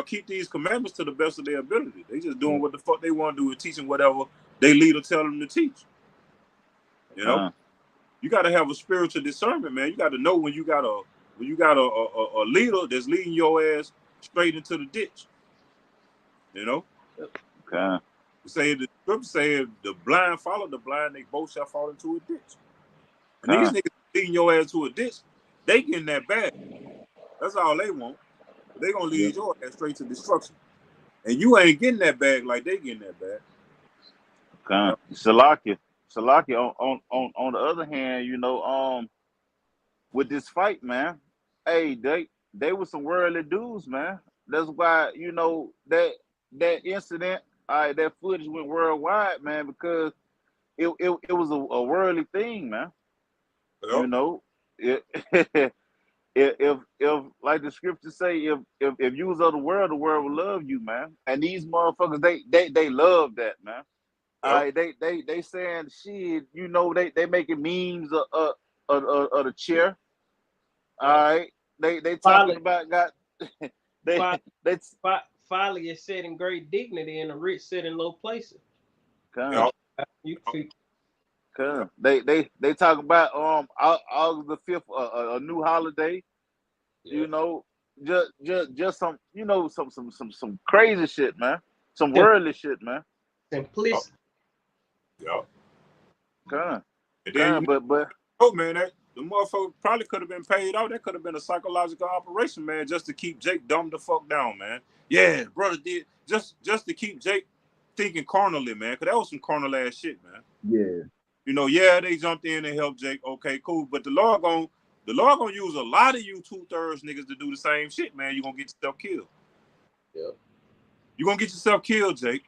keep these commandments to the best of their ability. They just doing what the fuck they want to do and teaching whatever they leader tell them to teach. You know, con, you got to have a spiritual discernment, man. You got to know when you got a leader that's leading your ass straight into the ditch. You know, con, say the scripture say the blind follow the blind, they both shall fall into a ditch. And these con. niggas leading your ass to a ditch, they getting that bag. That's all they want. They gonna Yeah. lead your ass straight to destruction. And you ain't getting that bag like they getting that bag. You Con. know? Salakia. On the other hand, with this fight, man, hey, they were some worldly dudes, man. That's why that incident, that footage went worldwide, man, because it was a worldly thing, man. You Yep. know, it, if like the scriptures say, if you was of the world would love you, man. And these motherfuckers, they love that, man. Yep. They saying shit, they making memes of the chair. All Yeah. right, they talking Folly, about got they folly, they folly is set in great dignity, and the rich sit in low places. come Yep. You Yep. feel come they talk about August the 5th, a new holiday. yeah. You know, just some some crazy shit, man. Some Sim- worldly shit, man. Yep. Simplicity. Yep. Come And then come, but man, that the motherfucker probably could have been paid off. That could have been a psychological operation, man, just to keep Jake dumbed the fuck down, man. Yeah, brother did just to keep Jake thinking carnally, man. Cause that was some carnal ass shit, man. Yeah. You know, yeah, they jumped in and helped Jake. Okay, cool. But the Lord gonna use a lot of you 2/3 niggas to do the same shit, man. You gonna get yourself killed. Yeah. You gonna get yourself killed, Jake.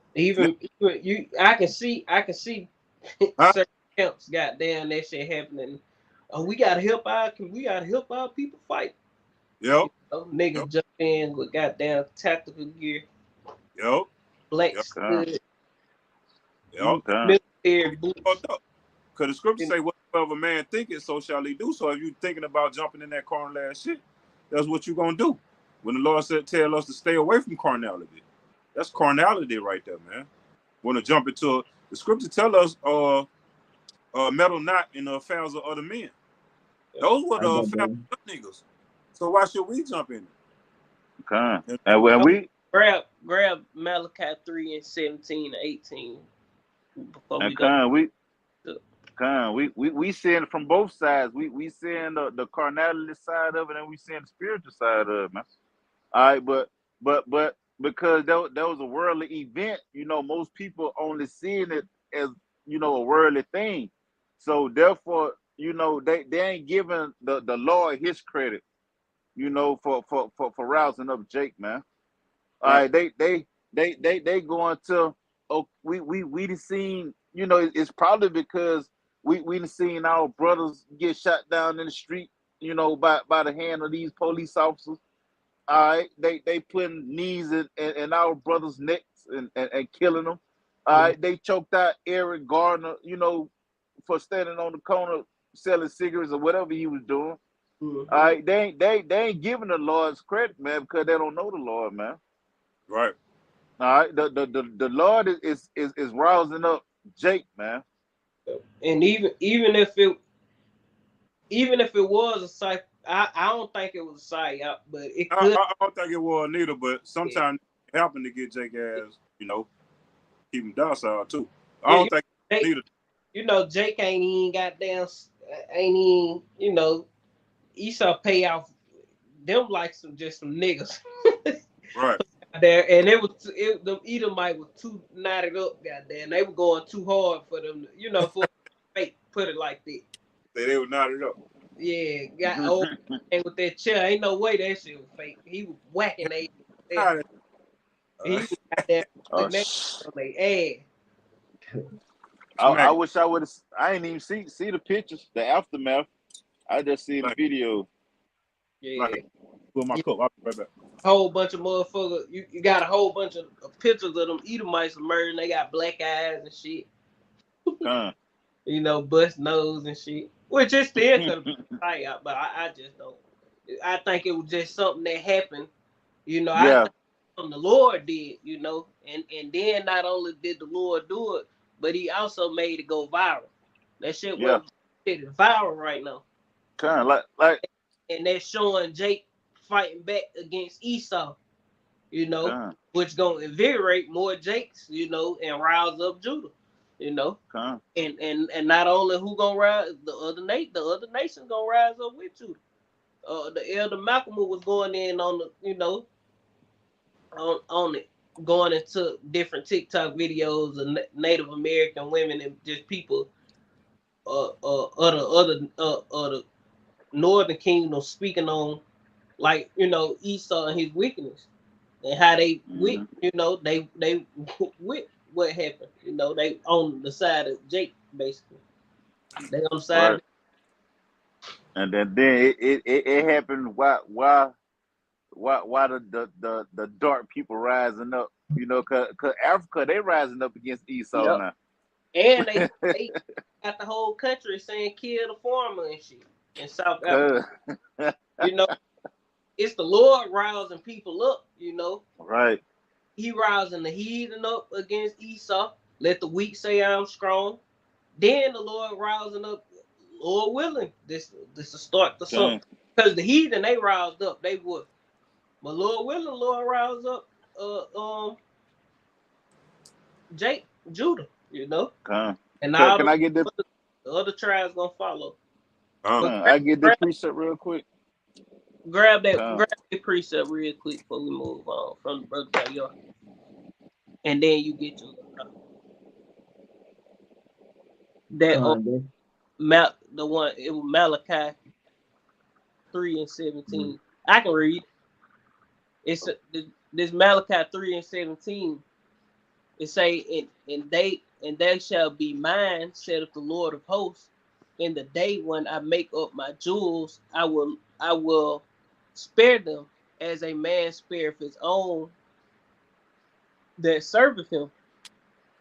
Now, Even you, I can see huh? certain camps. Goddamn, that shit happening. Oh, we gotta help our people fight. Yep. Yep. Niggas jump in with goddamn tactical gear, Yep. black Yep. come stud, Yep. come military boots. Fucked up. Because the scriptures And say, whatever a man thinketh, so shall he do. So if you thinking about jumping in that carnal ass shit, that's what you gonna do. When the Lord said, tell us to stay away from carnality. That's carnality right there, man. Want to jump into the scripture tell us, meddle not in the affairs of other men. yeah. Those were I the got affairs that. of niggas. So why should we jump in come. it? And when I would we grab Malachi 3:17-18 before and we go. come we To, come we seeing it from both sides. We seeing the carnality side of it, and we seeing the spiritual side of it, man. All right, but because that was a worldly event, most people only seeing it as a worldly thing. So therefore, they ain't giving the Lord his credit, for rousing up Jake, man. All Right. right, they going to, oh, we done seen, it's probably because we done seen our brothers get shot down in the street, by the hand of these police officers. All right, they putting knees in our brothers' necks and killing them. All right, they choked out Eric Gardner, for standing on the corner selling cigarettes or whatever he was doing. Mm-hmm. All right, they ain't giving the Lord's credit, man, because they don't know the Lord, man. Right. All right, the Lord is rousing up Jake, man. And even if it was a site, I don't think it was a site out, but it I, could. I don't think it was neither, but Yeah, sometimes helping to get Jake ass, keep him docile too. I yeah. don't think it was Jake, Jake ain't even goddamn, ain't even, Esau pay off them like some niggas right. there, and the Edomite was too knotted up, goddamn. They were going too hard for them, for fake. Put it like that. They were knotted up. Yeah, got old man with that chair. Ain't no way that shit was fake. He was whacking they. God, He was out there Oh, putting that on their ass. I smack, wish I would have. I ain't even see the pictures, the aftermath. I just see the smack, video. smack. Yeah, Put my yeah. cup. I'll be right back. Whole bunch of motherfuckers. You got a whole bunch of pictures of them Edomites emerging. They got black eyes and shit. Huh. Bust nose and shit. Which it still could have been tight out, but I just don't. I think it was just something that happened. I Yeah, think something the Lord did. And then not only did the Lord do it, but He also made it go viral. That shit yeah. went viral right now, Kind of like and they're showing Jake fighting back against Esau. kind, Which gonna invigorate more Jakes, and rouse up Judah, you know. kind. And not only who gonna rise, the other nations gonna rise up with Judah. The elder Malcolm was going in on the, on it, going into different TikTok videos of Native American women and just people, the Northern Kingdom speaking on, like, Esau and his wickedness, and how they with, Mm-hmm. they with what happened. They on the side of Jake, basically. They on the side Right. of And then it happened. Why the dark people rising up? Cause Africa, they rising up against Esau Yep. now. And they got the whole country saying kill the farmer and shit in South Africa. Cause, You know, it's the Lord rousing people up. right. He rousing the heathen up against Esau. Let the weak say I'm strong. Then the Lord rousing up, Lord willing, this will start to something. Cause, Because the heathen, they roused up, they would. But Lord willing, Lord roused up Jake, Judah. cause, And can I get the other tribes gonna follow. But I get the precept real quick? Cause, grab that precept real quick before we move on from the brother Bayard. And then you get your that Conde. the one, it was Malachi 3:17. Mm. I can read. It's this Malachi 3:17. It say, and they shall be mine, saith the Lord of hosts. In the day when I make up my jewels, I will spare them as a man spareth his own that serveth him.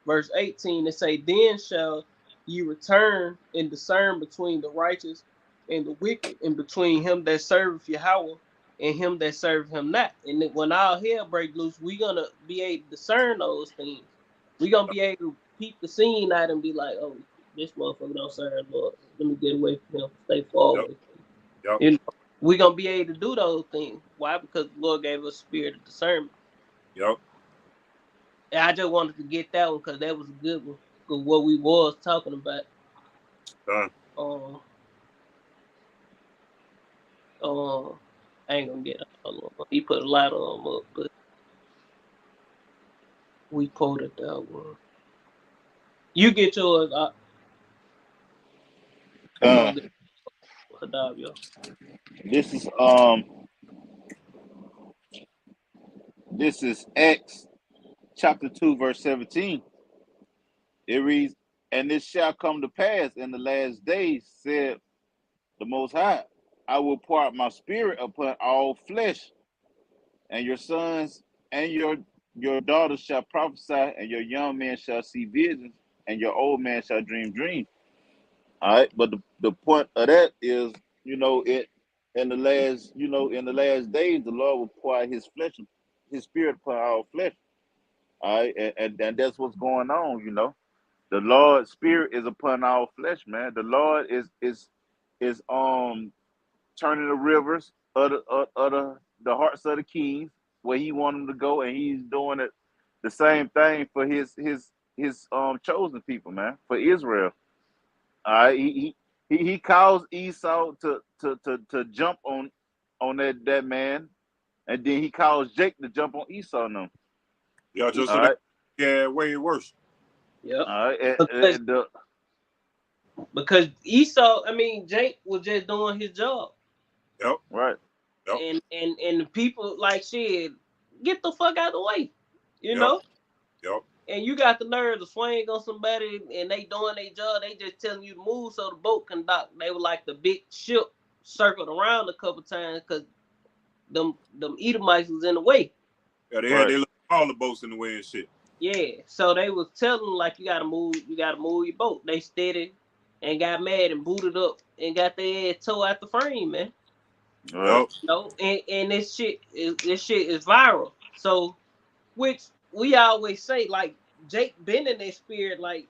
Verse 18, it say, then shall ye return and discern between the righteous and the wicked, and between him that serveth Yahweh and him that serveth him not. And when all hell break loose, we gonna be able to discern those things. We gonna be able to peep the scene out and be like, oh, this motherfucker don't serve Lord. Let me get away from him. Stay far Yep. away. Yep. We gonna be able to do those things. Why? Because the Lord gave us a spirit of discernment. Yep. And I just wanted to get that one because that was a good one. Because what we was talking about. Done. Um, I ain't gonna get all of them. He put a lot of them up, but we quoted that one. You get yours. I'm gonna get Hadavio. this is this is Acts chapter 2 verse 17. It reads, and this shall come to pass in the last days, said the Most High, I will pour out my spirit upon all flesh, and your sons and your your daughters shall prophesy, and your young men shall see visions, and your old man shall dream dreams. All right, but the point of that is, it in the last, in the last days, the Lord will pour out His flesh, His Spirit upon our flesh. All right, and that's what's going on. The Lord's Spirit is upon our flesh, man. The Lord is turning the rivers of the hearts of the kings where He want them to go, and He's doing it the same thing for His chosen people, man, for Israel. All right, he caused Esau to jump on that man, and then He caused Jake to jump on Esau now. Yeah, just so All that right, way worse. Yep. all right, Because Esau, I mean, Jake was just doing his job, Yep. right, Yep. and the people like shit, get the fuck out of the way, you Yep. know. Yep. And you got the nerve to swing on somebody, and they doing their job. They just telling you to move so the boat can dock. They were like the big ship circled around a couple times because them Edomites was in the way. Yeah, they had right, their all the boats in the way and shit. Yeah, so they was telling them like you gotta move your boat. They steady and got mad and booted up and got their ass towed out the frame, man. right, Yep. You know, and this shit is viral. So which we always say, like Jake been in that spirit, like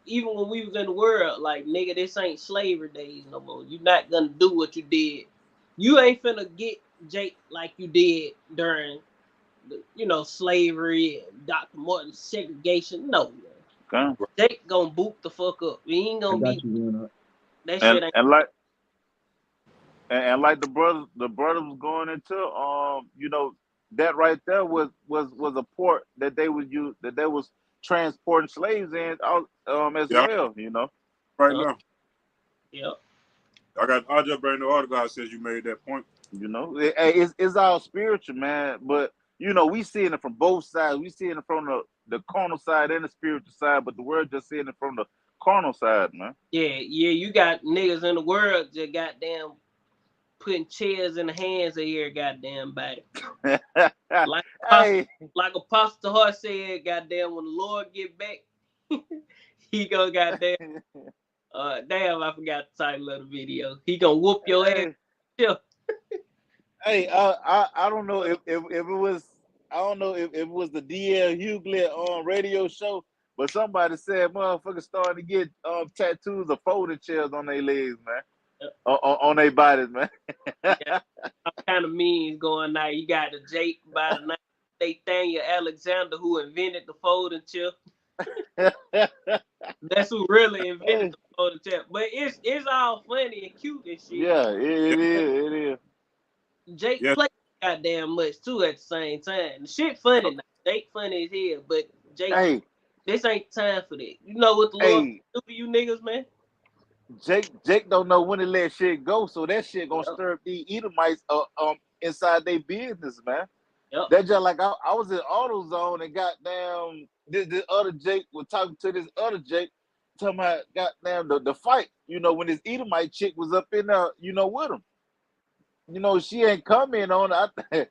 even when we was in the world, like nigga, this ain't slavery days no more. You not gonna do what you did. You ain't finna get Jake like you did during slavery and Dr. Martin's segregation. No, man. okay. Jake gonna boot the fuck up. He ain't I gonna got be you, Leonard. that And shit ain't and like and like the brothers was going into that right there was a port that they would use, that they was transporting slaves in out as Yeah. well. Right uh, now, yeah. I just bring the article out says you made that point. It's all spiritual, man. But we seeing it from both sides. We seeing it from the carnal side and the spiritual side, but the world just seeing it from the carnal side, man. Yeah, you got niggas in the world that goddamn putting chairs in the hands of your goddamn body. Like Hey, like Apostle Hart said, goddamn, when the Lord get back, he gonna goddamn damn, I forgot the title of the video. He gonna whoop your ass. hey, Yeah. hey, I don't know if it was, I don't know if it was the DL Hughley on radio show, but somebody said motherfuckers starting to get tattoos of folding chairs on their legs, man, on their bodies, man. Yeah. All kind of memes going now. You got the Jake by the name Nathaniel Alexander who invented the folding chair. That's who really invented Hey, the folding chair. But it's all funny and cute and shit. yeah, Yeah. it is, it is. Jake Yeah. played goddamn much too at the same time. The shit funny Yep. now. Jake funny as hell, but Jake, Hey, this ain't time for that. You know what the Lord hey, do for you niggas, man? Jake don't know when to let shit go, so that shit gonna Yep. stir up these Edomites inside their business, man. Yep. That just like I was in AutoZone and goddamn this other Jake was talking to this other Jake, talking about goddamn the fight. When this Edomite chick was up in there, with him. She ain't coming on. And,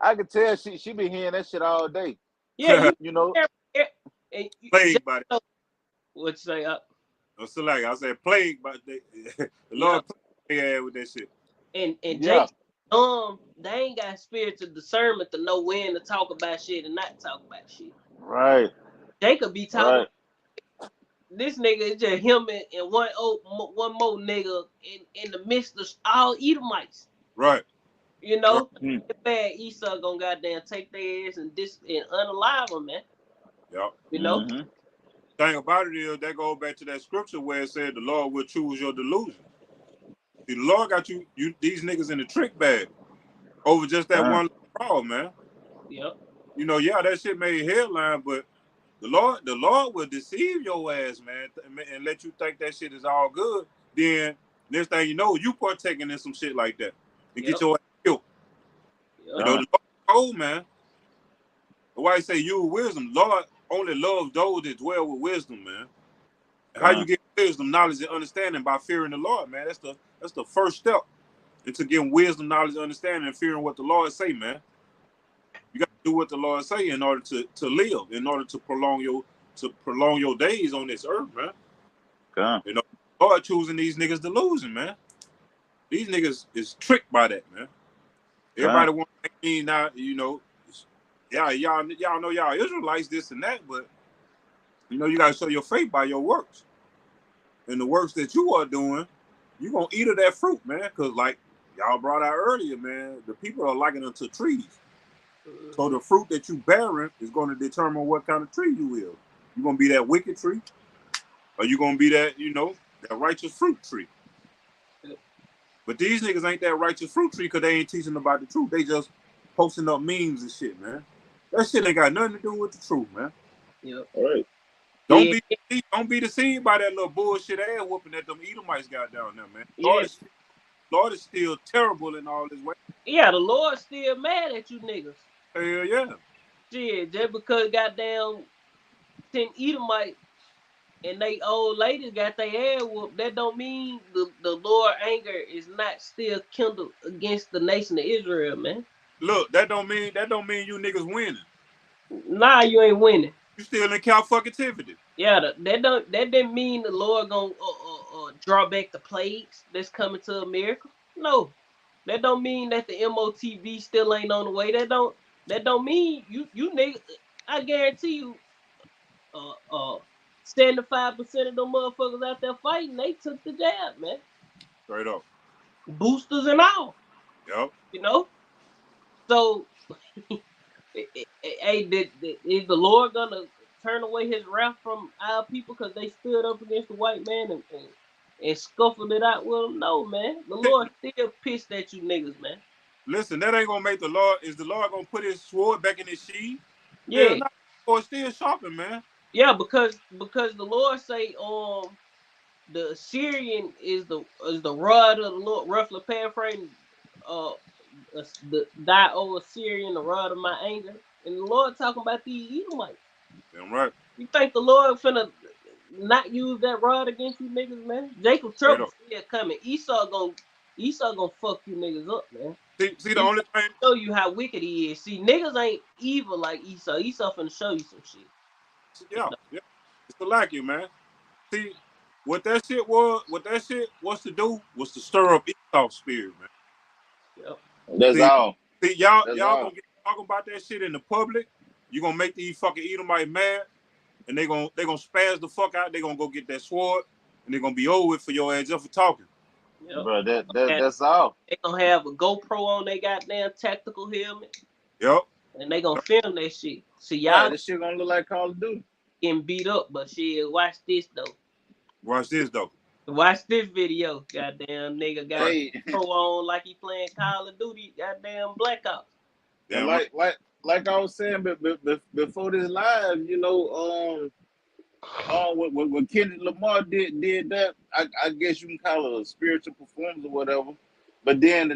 I could tell she been hearing that shit all day. yeah, you You know, and Jake, Plagued by what you say? I'm still like I said, plagued by the Yep. Lord plagued their ass with that shit. And yeah, Jake, they ain't got spiritual discernment to know when to talk about shit and not talk about shit. right, They could be talking. right, This nigga is just him and one more nigga in the midst of all Edomites. Right. You Right. know, that bad Esau gonna goddamn take their ass and unalive them, man. Yep. You know? mm-hmm, Thing about it is that goes back to that scripture where it said the Lord will choose your delusion. See, the Lord got you these niggas in the trick bag over just that okay, one fraud, man. Yep. Yeah, that shit made headline, but the Lord will deceive your ass, man, and let you think that shit is all good. Then next thing you know, you partaking in some shit like that and get Yep. your ass killed. Yep. The Lord told, man. The why he say you wisdom, Lord only loves those that dwell with wisdom, man. And how you okay. get wisdom, knowledge, and understanding by fearing the Lord, man. That's the first step into getting wisdom, knowledge, understanding, and fearing what the Lord say, man. do what the Lord say in order to live, in order to prolong your days on this earth, man. Come. You know, Lord choosing these niggas delusion, man. These niggas is tricked by that, man. Come. Everybody want to make me not, yeah, y'all know y'all Israelites, this and that, but you gotta show your faith by your works. And the works that you are doing, you gonna eat of that fruit, man. Cause like y'all brought out earlier, man, the people are likened unto trees. So the fruit that you bearing is gonna determine what kind of tree you will. You gonna be that wicked tree, or you gonna be that, that righteous fruit tree. But these niggas ain't that righteous fruit tree because they ain't teaching about the truth. They just posting up memes and shit, man. That shit ain't got nothing to do with the truth, man. Yep. All right. Don't Yeah. be deceived by that little bullshit ass whooping that them Edomites got down there, man. Yeah. Lord is still terrible in all his ways. Yeah, the Lord still mad at you niggas. Hell yeah. Shit, just because goddamn 10 Edomite and they old ladies got their ass whooped, that don't mean the Lord anger is not still kindled against the nation of Israel, man. Look, that don't mean you niggas winning. Nah, you ain't winning. You still in captivity. Yeah, that didn't mean the Lord gonna draw back the plagues that's coming to America. No, that don't mean that the MOTV still ain't on the way. That don't mean you niggas. I guarantee you, 75% of them motherfuckers out there fighting, they took the jab, man. Straight up. Boosters and all, Yep. you know. So, hey, is the Lord gonna turn away His wrath from our people because they stood up against the white man and scuffled it out with them? No, man. The Lord still pissed at you niggas, man. Listen, that ain't gonna make the Lord. Is the Lord gonna put his sword back in his sheath? Hell Yeah, no. Or it's still sharpened, man. yeah, because the Lord say the Assyrian is the rod of the Lord, roughly paraphrasing, uh thy O Assyrian, the rod of my anger, and the Lord talking about these Edomites. Damn right. You think the Lord finna not use that rod against you niggas, man? Jacob Straight trouble up. still coming. Esau gonna fuck you niggas up, man. See the Esau only thing. show you how wicked he is. See, niggas ain't evil like Esau. Esau finna show you some shit. Yeah, yeah. It's to like you, man. See, what that shit was to do was to stir up Esau's spirit, man. Yep. That's See, all. see, y'all That's gonna all. get talking about that shit in the public. You gonna make these fucking Edomite mad, and they gonna spaz the fuck out. They gonna go get that sword, and they gonna be over with for your ass just for talking. Yep. Bro, that's all. They gonna have a GoPro on their goddamn tactical helmet, Yep. and they gonna film that shit. See, Right, y'all this shit gonna look like Call of Duty. getting beat up, but shit, watch this though. Watch this though. Watch this video. Goddamn nigga got Right. Hey, pro on like he playing Call of Duty. Goddamn Black Ops. and Damn right. like I was saying, but before this live, when Kendrick Lamar did that, I guess you can call it a spiritual performance or whatever. But then the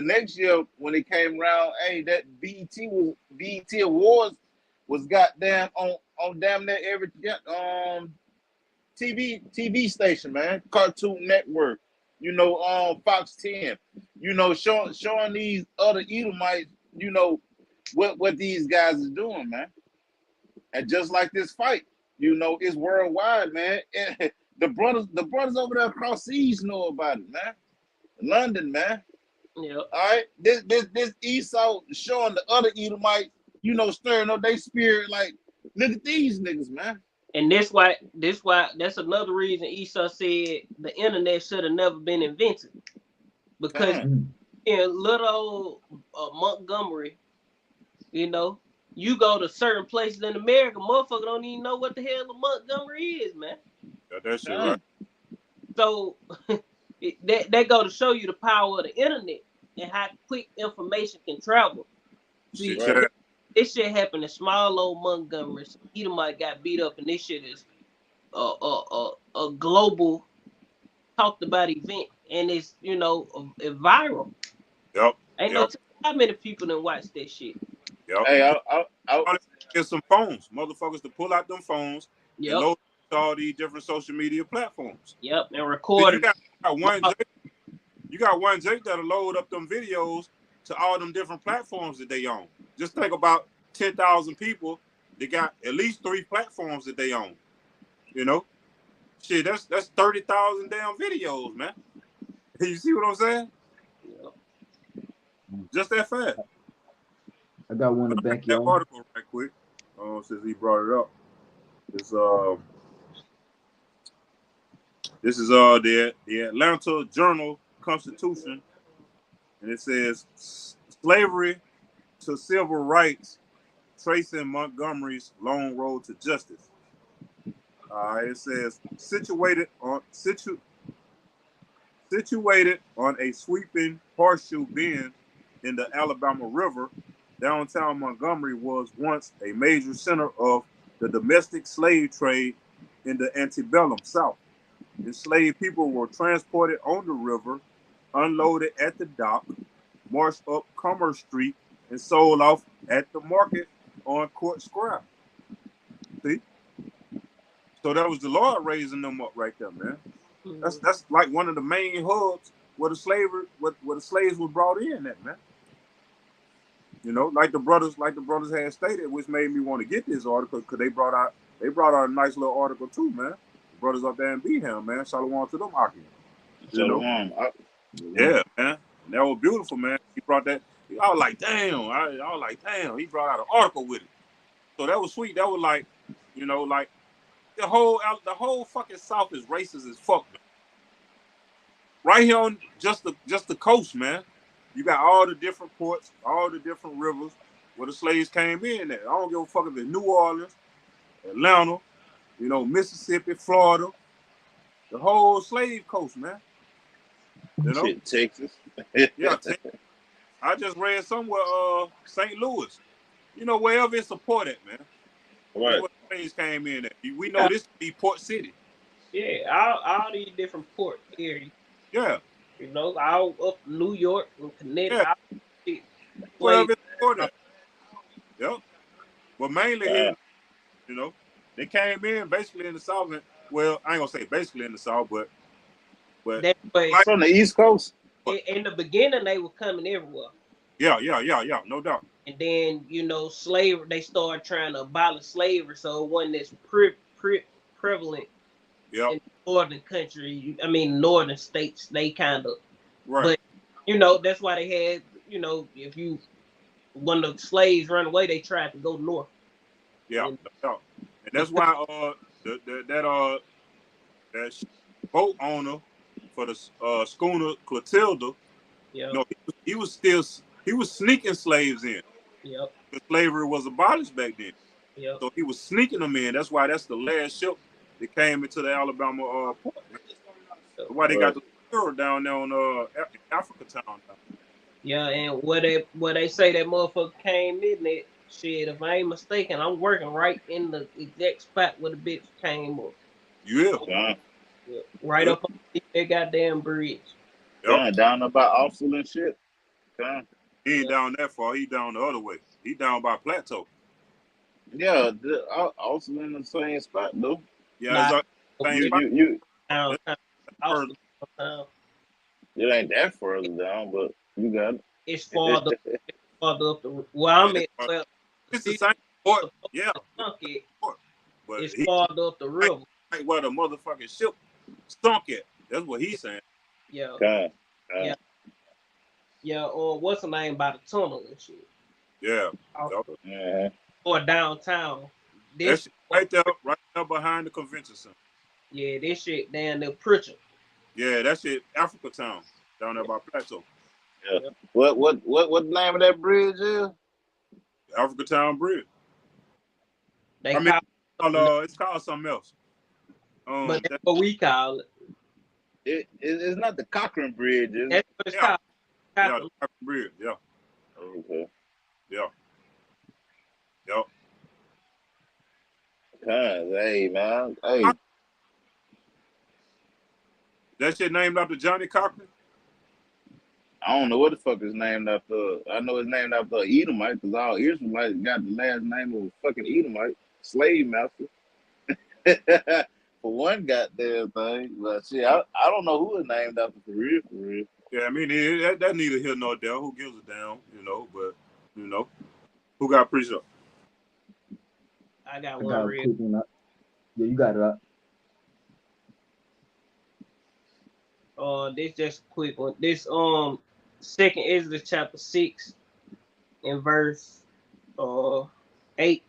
next year when it came around, hey, that BET Awards was goddamn on damn near every TV station, man, Cartoon Network, Fox 10, showing these other Edomites, what these guys is doing, man. And just like this fight, it's worldwide, man. The brothers over there across seas know about it, man. London, man. Yep. All right, this Esau showing the other Edomites, stirring up their spirit. Like, look at these niggas, man. And that's another reason Esau said the internet should have never been invented. Because Come, in little Montgomery, you go to certain places in America, motherfucker don't even know what the hell a Montgomery is, man. Got that shit right. come. So that go to show you the power of the internet and how quick information can travel. See, Shit, Right. this shit happened in small old Montgomery. Edomite got beat up, and this shit is a global talked about event, and it's viral. Yep. Ain't no Yep. telling how many people done watched that shit. Yep. Hey, I All they get some phones, motherfuckers, to pull out them phones and Yep, load all these different social media platforms. yep, and So recorded. you got one Jake that'll load up them videos to all them different platforms that they own. Just think about 10,000 people, they got at least 3 platforms that they own. You know, shit, that's 30,000 damn videos, man. You see what I'm saying? Yeah. Just that fast. I got one in the That backyard. article right quick, since he brought it up. It's this is the Atlanta Journal Constitution, and it says slavery to civil rights, tracing Montgomery's long road to justice. It says situated on a sweeping horseshoe bend in the Alabama River, downtown Montgomery was once a major center of the domestic slave trade in the antebellum South. Enslaved people were transported on the river, unloaded at the dock, marched up Commerce Street, and sold off at the market on Court Square. See? So that was the Lord raising them up right there, man. That's like one of the main hubs where the slaves were brought in at, man. You know, like the brothers had stated, which made me want to get this article because they brought out a nice little article too, man. The brothers up there in Beham, man. Shalom to them, Aki. You know, yeah, man. And that was beautiful, man. He brought that. I was like, damn. I was like, damn. He brought out an article with it. So that was sweet. That was like, you know, like the whole fucking South is racist as fuck, man. Right here on just the coast, man. You got all the different ports, all the different rivers where the slaves came in at. I don't give a fuck if it's New Orleans, Atlanta, you know, Mississippi, Florida, the whole slave coast, man. You know? Shit, Texas. Yeah, I just read somewhere, St. Louis. You know, wherever it's a port at, man. That's Right. where the slaves came in at. We know this to be Port City. Yeah, all these different port areas. Yeah. You know, all up New York and Connecticut. Yeah. All these Wherever places. it's a port at. Yep. But mainly here, you know, they came in basically in the South. Well, I ain't gonna say basically in the South, but That way, like, From the East Coast. in the beginning, they were coming everywhere. yeah, no doubt. And then, you know, slavery, they started trying to abolish slavery, so it wasn't as prevalent Yep. in the northern country. I mean, northern states, they kind of, Right. but, you know, that's why they had, you know, when the slaves run away, they tried to go north. Yeah, And, no doubt. And that's why that boat owner for the schooner Clotilda, yeah, you know, he was sneaking slaves in. yep, Because slavery was abolished back then. yep. So he was sneaking them in. That's why that's the last ship that came into the Alabama port. That's why they got the girl down there on Africa Town. Yeah, and where they say that motherfucker came in it, shit, if I ain't mistaken, I'm working right in the exact spot where the bitch came up. You will. Yeah, right Yeah. up on that goddamn bridge. Yep. Down about Austin and shit. He ain't Yeah. down that far. He down the other way. He down by Plateau. Yeah, Austin in the same spot though. Yeah, it's Nah, the same spot. You That's downtown, further. Austin, downtown. it ain't that further down, but you got It's it. farther up the where I'm at. Well, It's the see, same port. Yeah, sunk it. port. But It's he farther up the river. right where the motherfucking ship stunk at. That's what he's saying. Yeah, Kind, yeah, yeah. Or what's the name by the tunnel and shit? Yeah. Yep. Or downtown. That This shit right there behind the convention center. yeah, this shit down there, Pritchard. Yeah, that shit Africa Town down there by Plateau. yeah. What the name of that bridge is? The Africa Town Bridge. They I mean, call it's called something else. but that's what we call it. It's not the Cochrane Bridge, is it? That's what it's Yeah. called. Yeah, the Africa Bridge. Yeah, Okay. yeah, yeah. Kind, hey man, hey. That shit named after Johnny Cochran. I don't know what the fuck is named after. I know it's named after Edomite because all Israelites got the last name of a fucking Edomite, slave master. For one goddamn thing. But shit, I don't know who it's named after for real, for real. Yeah, I mean that neither here nor there. Who gives a damn, you know? But you know, who got preached up? I got I one got a real. quick one. Yeah, you got it up. This just a quick one. This second Ezra chapter 6 and verse uh 8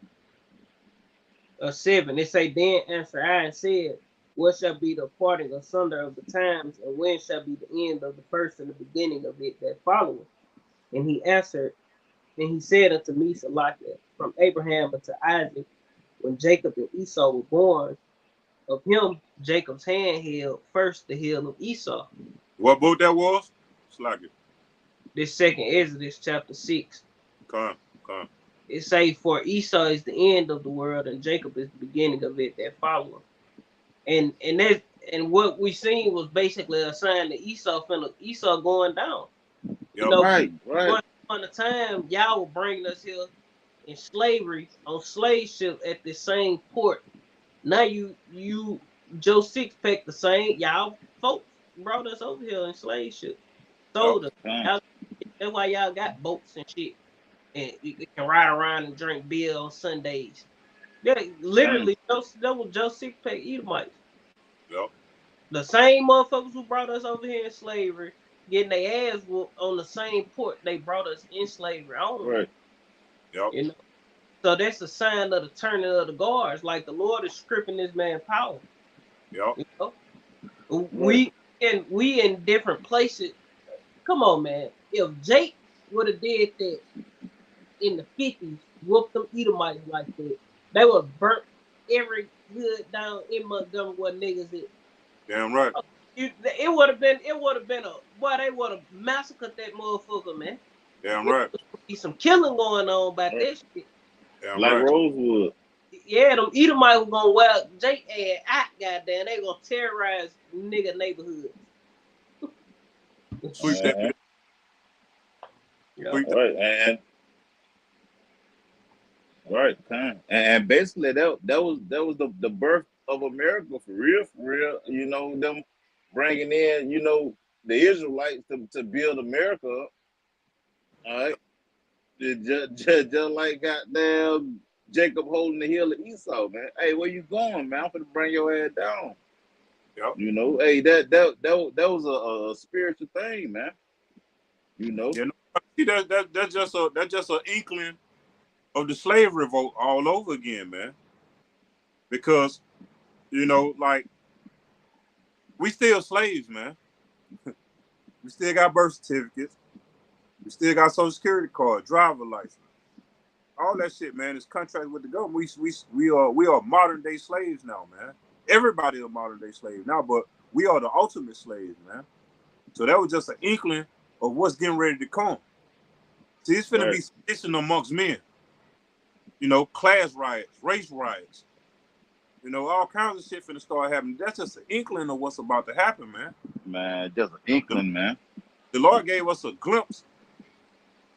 or 7. It say, then answered I and said, what shall be the parting asunder of the times, and when shall be the end of the first and the beginning of it that followeth? And he answered, and he said unto me, Salakia, from Abraham unto Isaac, when Jacob and Esau were born, of him Jacob's hand held first the heel of Esau. What book that was? Slack it. This second Exodus chapter 6. Come, come. It say, for Esau is the end of the world, and Jacob is the beginning of it that followeth. And what we seen was basically a sign that Esau going down. You Yep. know, Right, right, once upon a time, y'all were bringing us here in slavery on slave ship at the same port. Now you Joe Six Pack the same y'all folks brought us over here in slave ship, Yep. sold us. come, Y'all, that's why y'all got boats and shit, and you can ride around and drink beer on Sundays. That come. literally that was Joe Six Pack Edomites. Yep. The same motherfuckers who brought us over here in slavery, getting their ass whooped on the same port they brought us in slavery on. Right, Yep. You know, so that's a sign of the turning of the guards. Like the Lord is stripping this man power. Yep. You know, right. we in different places. Come on, man. If Jake would have did that in the 50s, whooped them Edomites like that, they would have burnt every hood down in Montgomery where niggas at. Damn right. It would have been a boy. They would have massacred that motherfucker, man. Damn It right. would be some killing going on about Right. that shit. Damn Like right. Rosewood. Yeah, them Edomites were gonna wear Jake ass out, goddamn. They gonna terrorize nigga neighborhoods. Sweep that Uh-huh. bitch. Yeah. Sweep that. Right, and right, come. And basically that was the birth of America for real, for real. You know, them bringing in, the Israelites to build America up. All right. Just like goddamn Jacob holding the heel of Esau, man. Hey, where you going, man? I'm finna bring your ass down. Yep. Hey, that was a spiritual thing, man. You know, You know. See, that's just an inkling of the slave revolt all over again, man. Because like we still slaves, man. We still got birth certificates. We still got social security card, driver license, all that shit, man. Is contract with the government. We are modern day slaves now, man. Everybody are modern day slaves now, but we are the ultimate slaves, man. So that was just an inkling of what's getting ready to come. See, it's finna right, be sedition amongst men. Class riots, race riots. All kinds of shit finna start happening. That's just an inkling of what's about to happen, man. man. Just an The, inkling, man. the Lord gave us a glimpse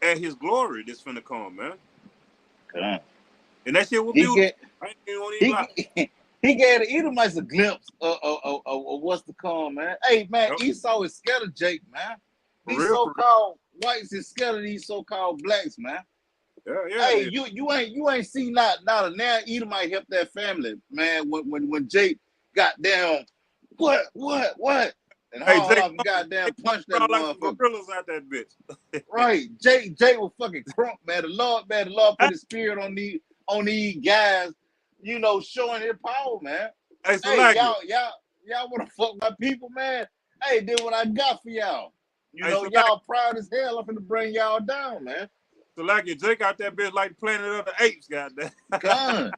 at His glory that's finna come, man. Come. And that shit will He be. get I ain't even gonna even lie. he he gave the Edomites a glimpse of what's to come, man. Hey, man, Yep. Esau is scared of Jake, man. For These real, for real. so-called whites is scared of these so-called blacks, man. Yeah, yeah, Hey, yeah. you ain't seen not a now Edomite help that family, man. When Jake got down, what, and Hey, hauled Jake, off and goddamn walking punched that around like some motherfucker. gorillas out that bitch. Right, Jake was fucking crunk, man. The Lord put His spirit on these guys, showing His power, man. Hey, Hey, Salaki. y'all wanna fuck my people, man? Hey, then what I got for y'all? Hey, Salaki. Y'all proud as hell. I'm finna bring y'all down, man. Salaki, Jake out that bitch like the Planet of the Apes, goddamn. Gun.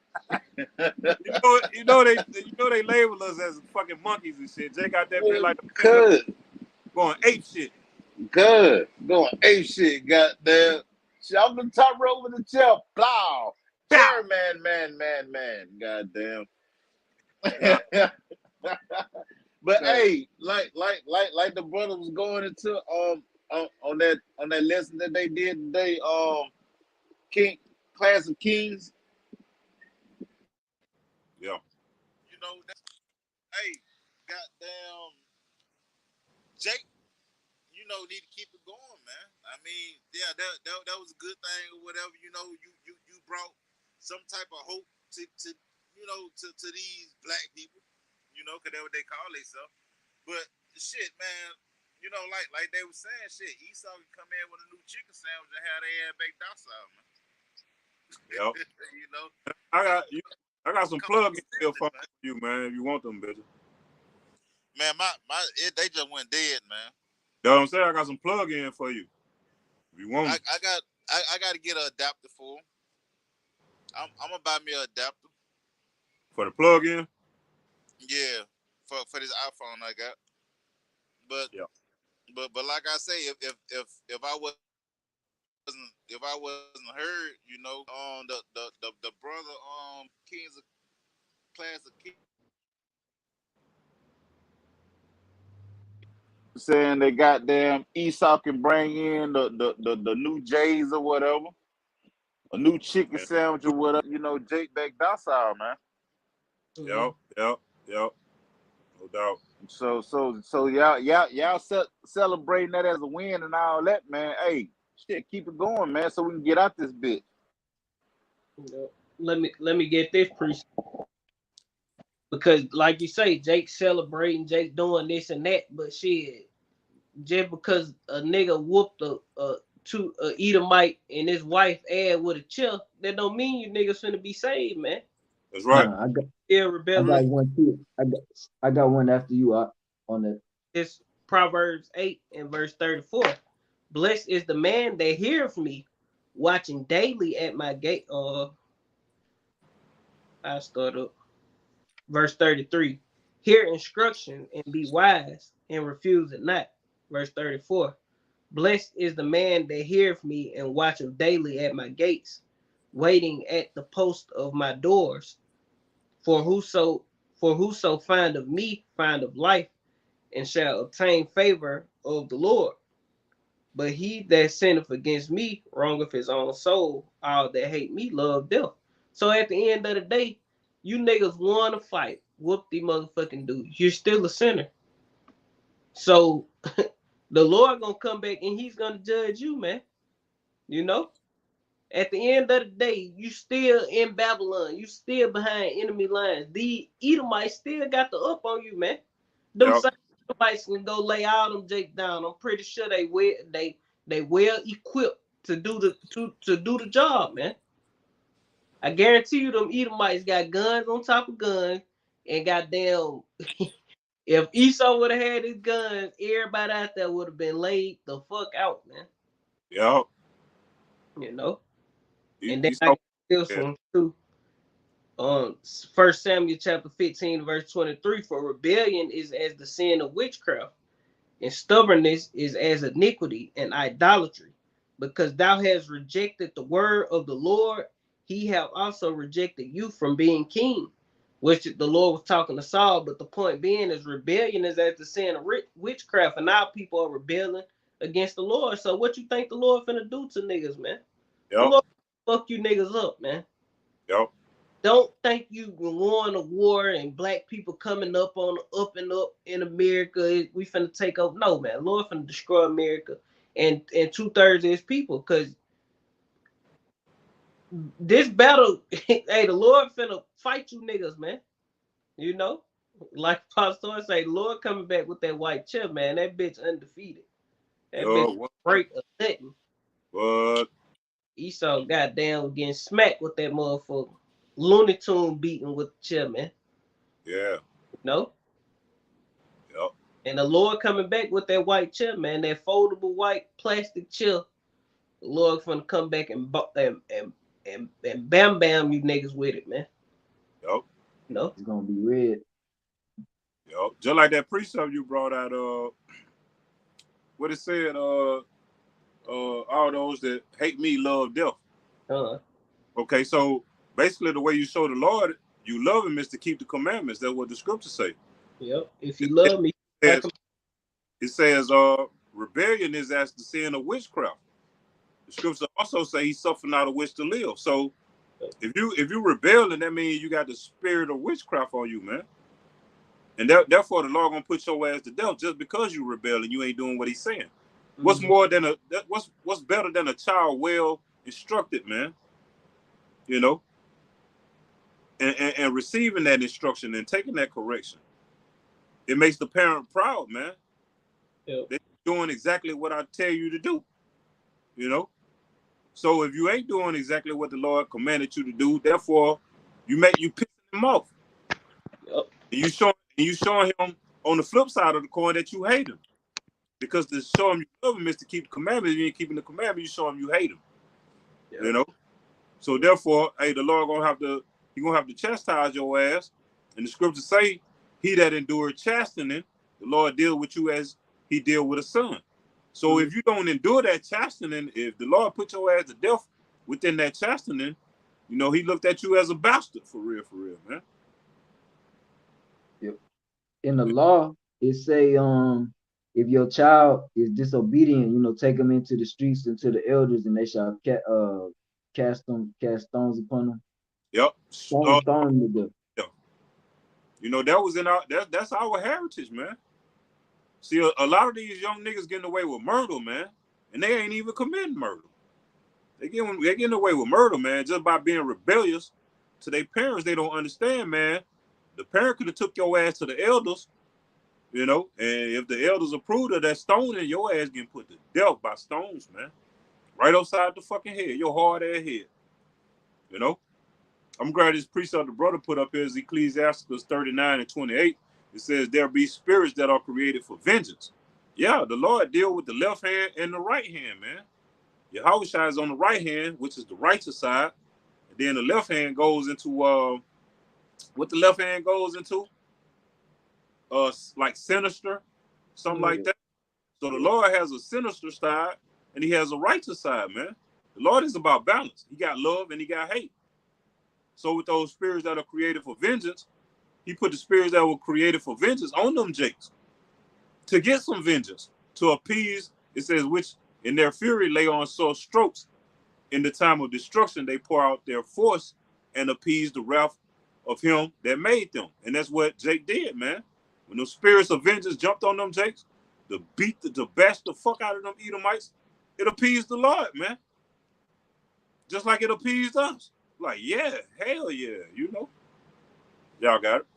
They label us as fucking monkeys and shit. Jake out that bitch like the Planet of Good. going ape shit. Good. Going ape shit, goddamn. I'm the top rope with the chair. Plow. Pow! Man. Goddamn. Yeah, But yeah. hey, like the brother was going into on that lesson that they did today, King Class of Kings. Yeah. That, hey, goddamn Jake, need to keep it going, man. I mean, yeah, that was a good thing or whatever. You brought some type of hope to to these black people, because that's what they call themselves. But shit, man, like they were saying, shit, Esau can come in with a new chicken sandwich and have their ass baked docile, man. Yep. you know, I come, got you. I got some come on, plug-in business, for man. you, man. If you want them, bitches. Man, they just went dead, man. You know what I'm saying? I got some plug-in for you. If you want I, them. I got I got to get an adapter for 'em. I'm gonna buy me an adapter. For the plug-in? Yeah, for this iPhone I got. But Yeah. but like I say, if I wasn't heard, the brother Kings of Class of Kings saying they goddamn Esau can bring in the new J's or whatever, a new chicken Yeah. sandwich or whatever. Jake back docile, man. Mhm. Yep. Yep. Yep. No doubt. So y'all celebrating that as a win and all that, man. Hey, shit, keep it going, man, so we can get out this bitch. Yep. Let me get this pre because like you say, Jake celebrating, Jake doing this and that, but shit, just because a nigga whooped a Edomite and his wife ass with a chair, that don't mean you niggas finna be saved, man. That's You right. I got still I got rebelling. one too. I got one after you on it. It's Proverbs 8 and verse 34. Blessed is the man that heareth me, watching daily at my gate. I start up. Verse 33. Hear instruction and be wise and refuse it not. Verse 34. Blessed is the man that heareth me and watcheth daily at my gates, waiting at the post of my doors. For whoso findeth me findeth life, and shall obtain favor of the Lord. But he that sinneth against me wrongeth his own soul. All that hate me love death. So at the end of the day, you niggas want to fight. Whoop the motherfucking dude. You're still a sinner. So the Lord gonna come back and he's gonna judge you, man. You know? At the end of the day, you still in Babylon. You still behind enemy lines. The Edomites still got the up on you, man. Them Yep. same Edomites can go lay all them Jake down. I'm pretty sure they well equipped to do the job, man. I guarantee you, them Edomites got guns on top of guns, and goddamn, if Esau would have had his guns, everybody out there would have been laid the fuck out, man. Yep. You know. He, And then he I saw. got this Yeah. one too. First Samuel chapter 15, verse 23. For rebellion is as the sin of witchcraft, and stubbornness is as iniquity and idolatry. Because thou hast rejected the word of the Lord, he have also rejected you from being king. Which the Lord was talking to Saul, but the point being is rebellion is as the sin of witchcraft, and now people are rebelling against the Lord. So what you think the Lord finna do to niggas, man? The Yep. Lord fuck you niggas up, man. Yep. Don't think you going to war and black people coming up on up and up in America. We finna take over. No, man. Lord finna destroy America and 2/3 of his people. Cause this battle, hey, the Lord finna fight you niggas, man. You know? Like Pastor say, the Lord coming back with that white chip, man. That bitch undefeated. That bitch Yo. What? break a nothing. What? Esau goddamn getting smacked with that motherfucker. Looney Tune beating with the chip, man. Yeah. No? Yep. And the Lord coming back with that white chair, man, that foldable white plastic chair. The Lord gonna come back and bam bam you niggas with it, man. Yep. No, It's gonna be red. Yep. Just like that precept you brought out. What it said. All those that hate me love death. uh, Okay. So basically, the way you show the Lord you love Him is to keep the commandments. That's what the scriptures say. yep. If It, you it love me, says, it says rebellion is as the sin of witchcraft. The scriptures also say He suffered not a wish to live. So if you rebelling, that means you got the spirit of witchcraft on you, man. And therefore, the Lord gonna put your ass to death just because you rebel and you ain't doing what He's saying. What's mm-hmm. more than what's better than a child well instructed, man? You know. and receiving that instruction and taking that correction, it makes the parent proud, man. Yep. They're doing exactly what I tell you to do, you know. So if you ain't doing exactly what the Lord commanded you to do, therefore you pissing him off. Yep. And you showing him on the flip side of the coin that you hate him. Because to show him you love him is to keep the commandments. If you ain't keeping the commandments, you show him you hate him. You Yep. know? So therefore, hey, the Lord gonna have to chastise your ass. And the scriptures say, he that endured chastening, the Lord deal with you as he deal with a son. So Mm-hmm. if you don't endure that chastening, if the Lord put your ass to death within that chastening, you know, he looked at you as a bastard for real, man. Yep. In the law, it say if your child is disobedient, take them into the streets and to the elders, and they shall cast stones upon them, Yep. stone them to death. Yeah. You know, that was in that's our heritage, man. See, a lot of these young niggas getting away with murder, man, and they ain't even committing murder. They getting away with murder, man, just by being rebellious to their parents. They don't understand, man. The parent could have took your ass to the elders, you know, and if the elders approved of that stoning, your ass getting put to death by stones, man, right upside the fucking head, your hard ass head, you know. I'm glad this precept the brother put up here is Ecclesiasticus 39:28. It says there be spirits that are created for vengeance. Yeah, the Lord deal with the left hand and the right hand, man. Yahushua is on the right hand, which is the righteous side. And then the left hand goes into what the left hand goes into? Like sinister, something Mm-hmm. like that. So the Lord has a sinister side and he has a righteous side, man. The Lord is about balance. He got love and he got hate. So with those spirits that are created for vengeance, he put the spirits that were created for vengeance on them jakes to get some vengeance, to appease, it says, which in their fury lay on sore strokes. In the time of destruction, they pour out their force and appease the wrath of him that made them. And that's what Jake did, man. When those spirits of vengeance jumped on them Jakes, to bash the fuck out of them Edomites, it appeased the Lord, man. Just like it appeased us. Like, yeah, hell yeah, you know. Y'all got it.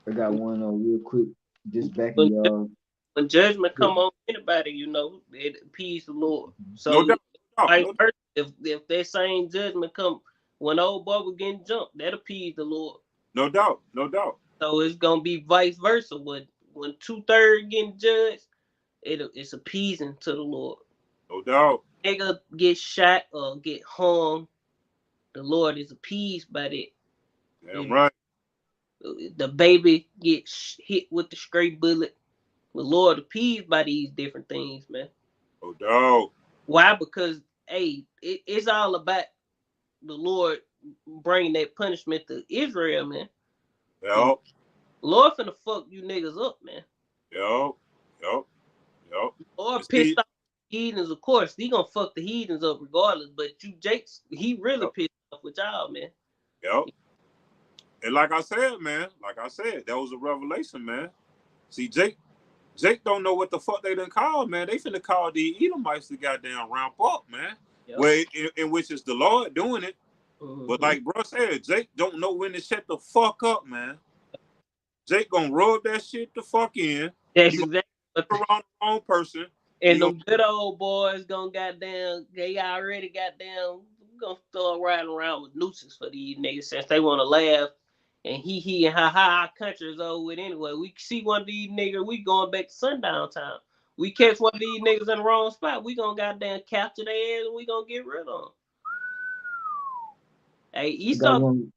I got one real quick, just backing When, y'all. when judgment come on anybody, it appease the Lord. No So doubt, no doubt, vice no doubt. versa, if that same judgment come when old boy was getting jumped, that appease the Lord. No doubt, no doubt. So it's gonna be vice versa. When 2/3 getting judged, it's appeasing to the Lord. No doubt. Nigga get shot or get hung, the Lord is appeased by that. Damn If right. the baby gets hit with the stray bullet, the Lord appeased by these different things, man. No doubt. Why? Because hey, it's all about the Lord bringing that punishment to Israel, man. Cause Yup, Lord finna fuck you niggas up, man. yup, yup, yup. And Lord see, pissed off the heathens, of course. He gonna fuck the heathens up regardless. But you, Jakes, he really yup, pissed off with y'all, man. yup. And like I said, man, like I said, that was a revelation, man. See, Jake don't know what the fuck they done called, man. They finna call the Edomites to goddamn ramp up, man. Yep. Where in which is the Lord doing it. But Mm-hmm. like bro said, Jake don't know when to shut the fuck up, man. Jake gonna rub that shit the fuck in. That's He gonna exactly what put around the wrong person. And he and gonna them good old boys gonna goddamn, they already goddamn, we gonna start riding around with nooses for these niggas since they wanna laugh and he and ha our country is over with anyway. We see one of these niggas, we going back to sundown time. We catch one of these niggas in the wrong spot, we gonna goddamn capture their ass and we gonna get rid of them. Hey, I got one.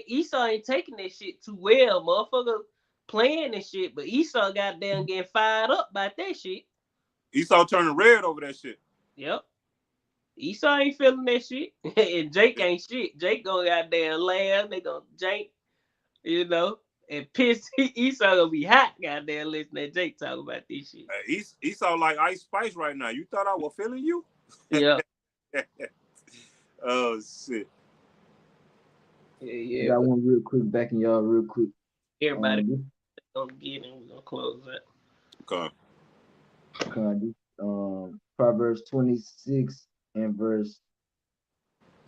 Esau ain't taking that shit too well, motherfucker playing this shit, but Esau goddamn getting fired up about that shit. Esau turning red over that shit. Yep. Esau ain't feeling that shit. And Jake ain't shit. Jake gonna goddamn laugh. They gonna Jake, and piss. Esau gonna be hot, goddamn, listening to Jake talk about this shit. Esau like Ice Spice right now. You thought I was feeling you? Yeah. Oh shit. Yeah, I yeah. got But one real quick, backing y'all real quick. everybody This gonna get in. We're gonna close that. Okay. Proverbs 26 and verse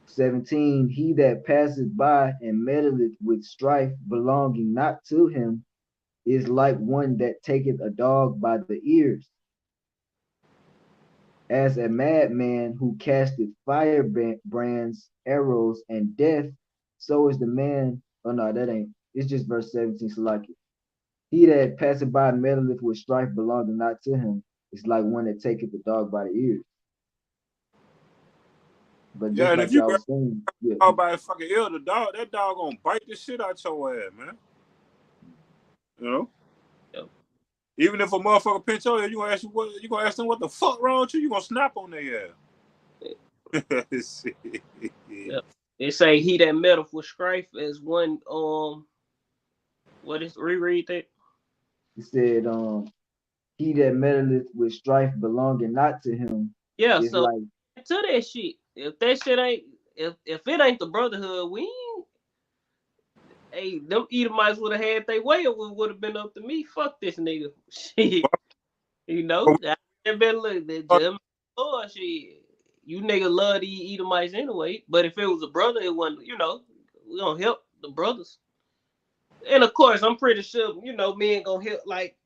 17, he that passeth by and meddleth with strife belonging not to him is like one that taketh a dog by the ears, as a madman who casteth firebrands, arrows, and death, so is the man. Oh no, that ain't. It's just verse 17. So like he that passeth by and meddleth with strife belonging not to him is like one that taketh the dog by the ears. But Yeah, just and if like you y'all grab was saying, yeah, a dog by a fucking ear, the dog, that dog gonna bite the shit out your ass, man. You know? Yep. Even if a motherfucker pinch your ear, you gonna ask them what the fuck wrong with you, you gonna snap on their ass. Yep. They say he that meddleth with strife is one what is reread that? he said, he that meddleth with strife belonging not to him Yeah, is so like, to that shit. If that shit ain't if it ain't the brotherhood, we ain't hey, them Edomites would have had their way, it would have been up to me. Fuck this nigga. Shit. You know, that been look that just Lord shit. You nigga love these Edomites anyway. But if it was a brother, it wasn't, we gonna help the brothers. And of course, I'm pretty sure, men gonna help like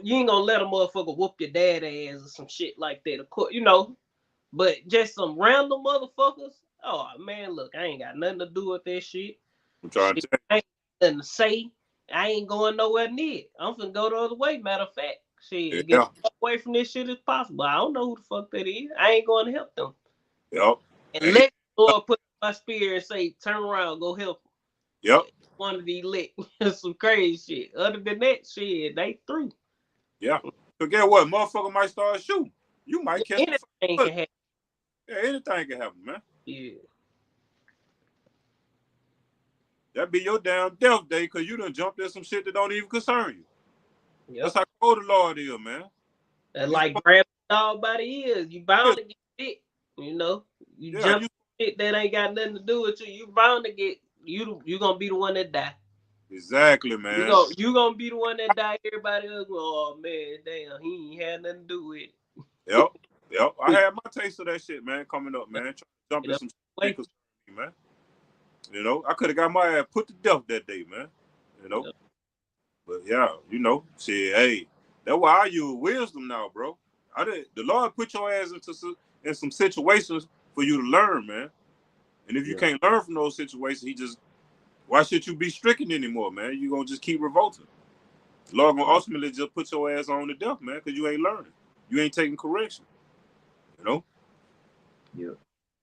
you ain't gonna let a motherfucker whoop your dad ass or some shit like that. Of course, but just some random motherfuckers. Oh man, look, I ain't got nothing to do with that shit. I'm trying Shit, to tell I ain't got nothing to say. I ain't going nowhere near it. I'm finna go the other way. Matter of fact, you. shit, get Yeah, as far away from this shit as possible. I don't know who the fuck that is. I ain't going to help them. yep, And and let the Lord put my spirit and say, turn around, go help them. yep, One of these lit. Some crazy shit. Other than that, shit, they through. yeah. So get what? Motherfucker might start shooting. You might catch the fucking Anything bullet. can happen. Yeah, anything can happen, man. Yeah. That be your damn death day because you done jumped in some shit that don't even concern you. That's Yep. how cold the Lord is, man. And You like supposed grabbing the dog by the ears. You to, bound to get bit. You yeah, jump you shit that ain't got nothing to do with you. You bound to get you gonna be the one that die. exactly, You man. go you gonna be the one that die. Everybody else go, oh man, damn, he ain't had nothing to do with Yep, yep. I it. had my taste of that shit, man. Coming up, man. Trying to jump in Get up some shit that ain't away. concern me, man. I could have got my ass put to death that day, man. You know, Yep. but yeah, shit. Hey, that's why I use wisdom now, bro. The Lord put your ass in some situations for you to learn, man. And if you yeah, can't learn from those situations, why should you be stricken anymore, man? You gonna just keep revolting. The Lord gonna right, ultimately just put your ass on to death, man, because you ain't learning. You ain't taking correction. You know? yeah.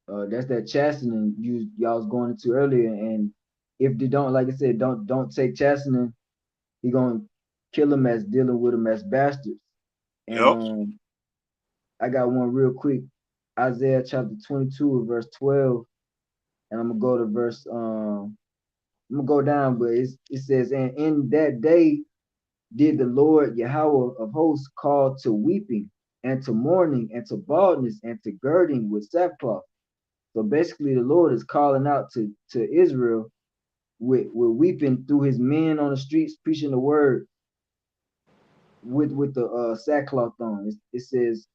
That's that chastening y'all was going into earlier, and if they don't, like I said, don't take chastening, he gonna kill them as dealing with them as bastards. And Yep. I got one real quick, Isaiah chapter 22 verse 12, and I'm gonna go to verse I'm gonna go down, but it says, and in that day did the Lord Yahweh of hosts call to weeping and to mourning and to baldness and to girding with sackcloth. So basically, the Lord is calling out to Israel with weeping through his men on the streets preaching the word with the sackcloth on. It says,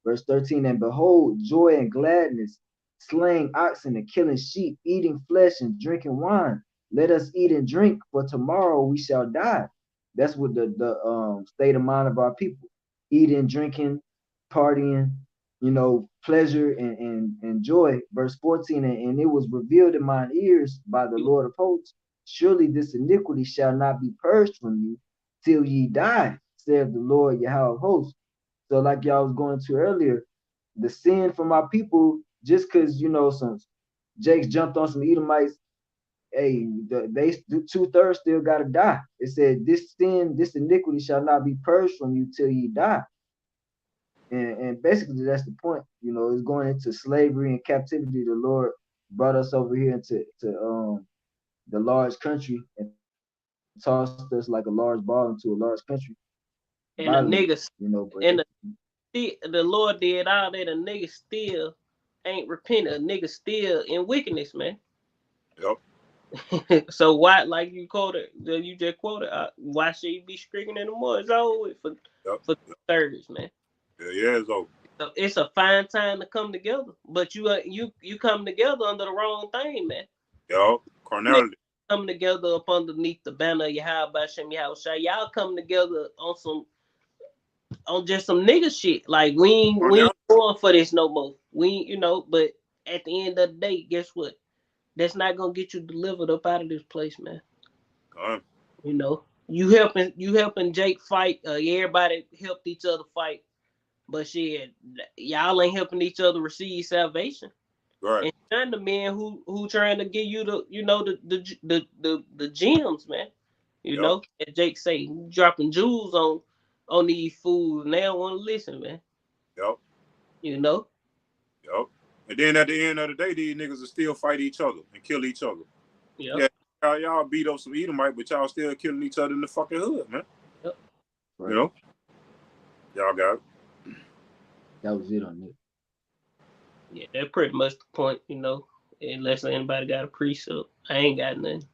verse 13, and behold, joy and gladness, slaying oxen and killing sheep, eating flesh and drinking wine. Let us eat and drink, for tomorrow we shall die. That's what the state of mind of our people. Eating, drinking, partying, pleasure and joy. Verse 14, and it was revealed in mine ears by the Lord of hosts, surely this iniquity shall not be purged from you till ye die, saith the Lord Yahweh of hosts. So like y'all was going to earlier, the sin from our people, just because some Jakes jumped on some Edomites, hey, they 2/3 still gotta die. It said this sin, this iniquity shall not be purged from you till you die. And basically that's the point. It's going into slavery and captivity. The Lord brought us over here to the large country and tossed us like a large ball into a large country violently, And the niggas but and the Lord did all that. A nigga still ain't repented. A nigga still in wickedness, man. Yep. So why, like you just quoted, why should he be stricken anymore? It's over with Yep. for Yep. thirds, man. Yeah, it's over. So it's a fine time to come together, but you come together under the wrong thing, man. Yo, Man, carnality. come together up underneath the banner of Yahweh Bashem Yahweh Shai. Y'all come together on just some nigga shit. Like we ain't Carnality. going for this no more. We ain't, but at the end of the day, guess what? That's not gonna get you delivered up out of this place, man. Con. You helping Jake fight. Everybody helped each other fight, but shit, y'all ain't helping each other receive salvation. Right. And shun the men who trying to give you the gems, man. Yep. As Jake say, dropping jewels on these fools, and they don't want to listen, man. Yep. You know. Yep. And then at the end of the day, these niggas will still fight each other and kill each other. Yep. Yeah, y'all beat up some Edomite, but y'all still killing each other in the fucking hood, man. Yep. Right. You know? Y'all got it. That was it on it. Yeah, that's pretty much the point, Unless anybody got a precept, I ain't got nothing.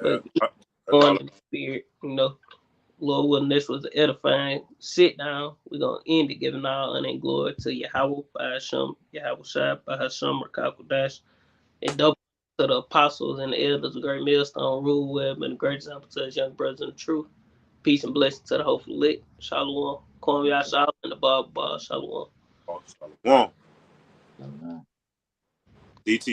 Yeah. But That's going all. in the spirit, Lord willing, this was an edifying sit down. We're gonna end it giving all honor and glory to Yahweh by Hashem, Yahweh Shai by Hashem Rakakodash, and double to the apostles and the elders of Great Millstone, Rule Web, and the great example to his young brothers in the truth. Peace and blessing to the hopeful lit. Shalom. Kwame Yashal and the Bob Shalom. Oh, Shalom. Shalom. DT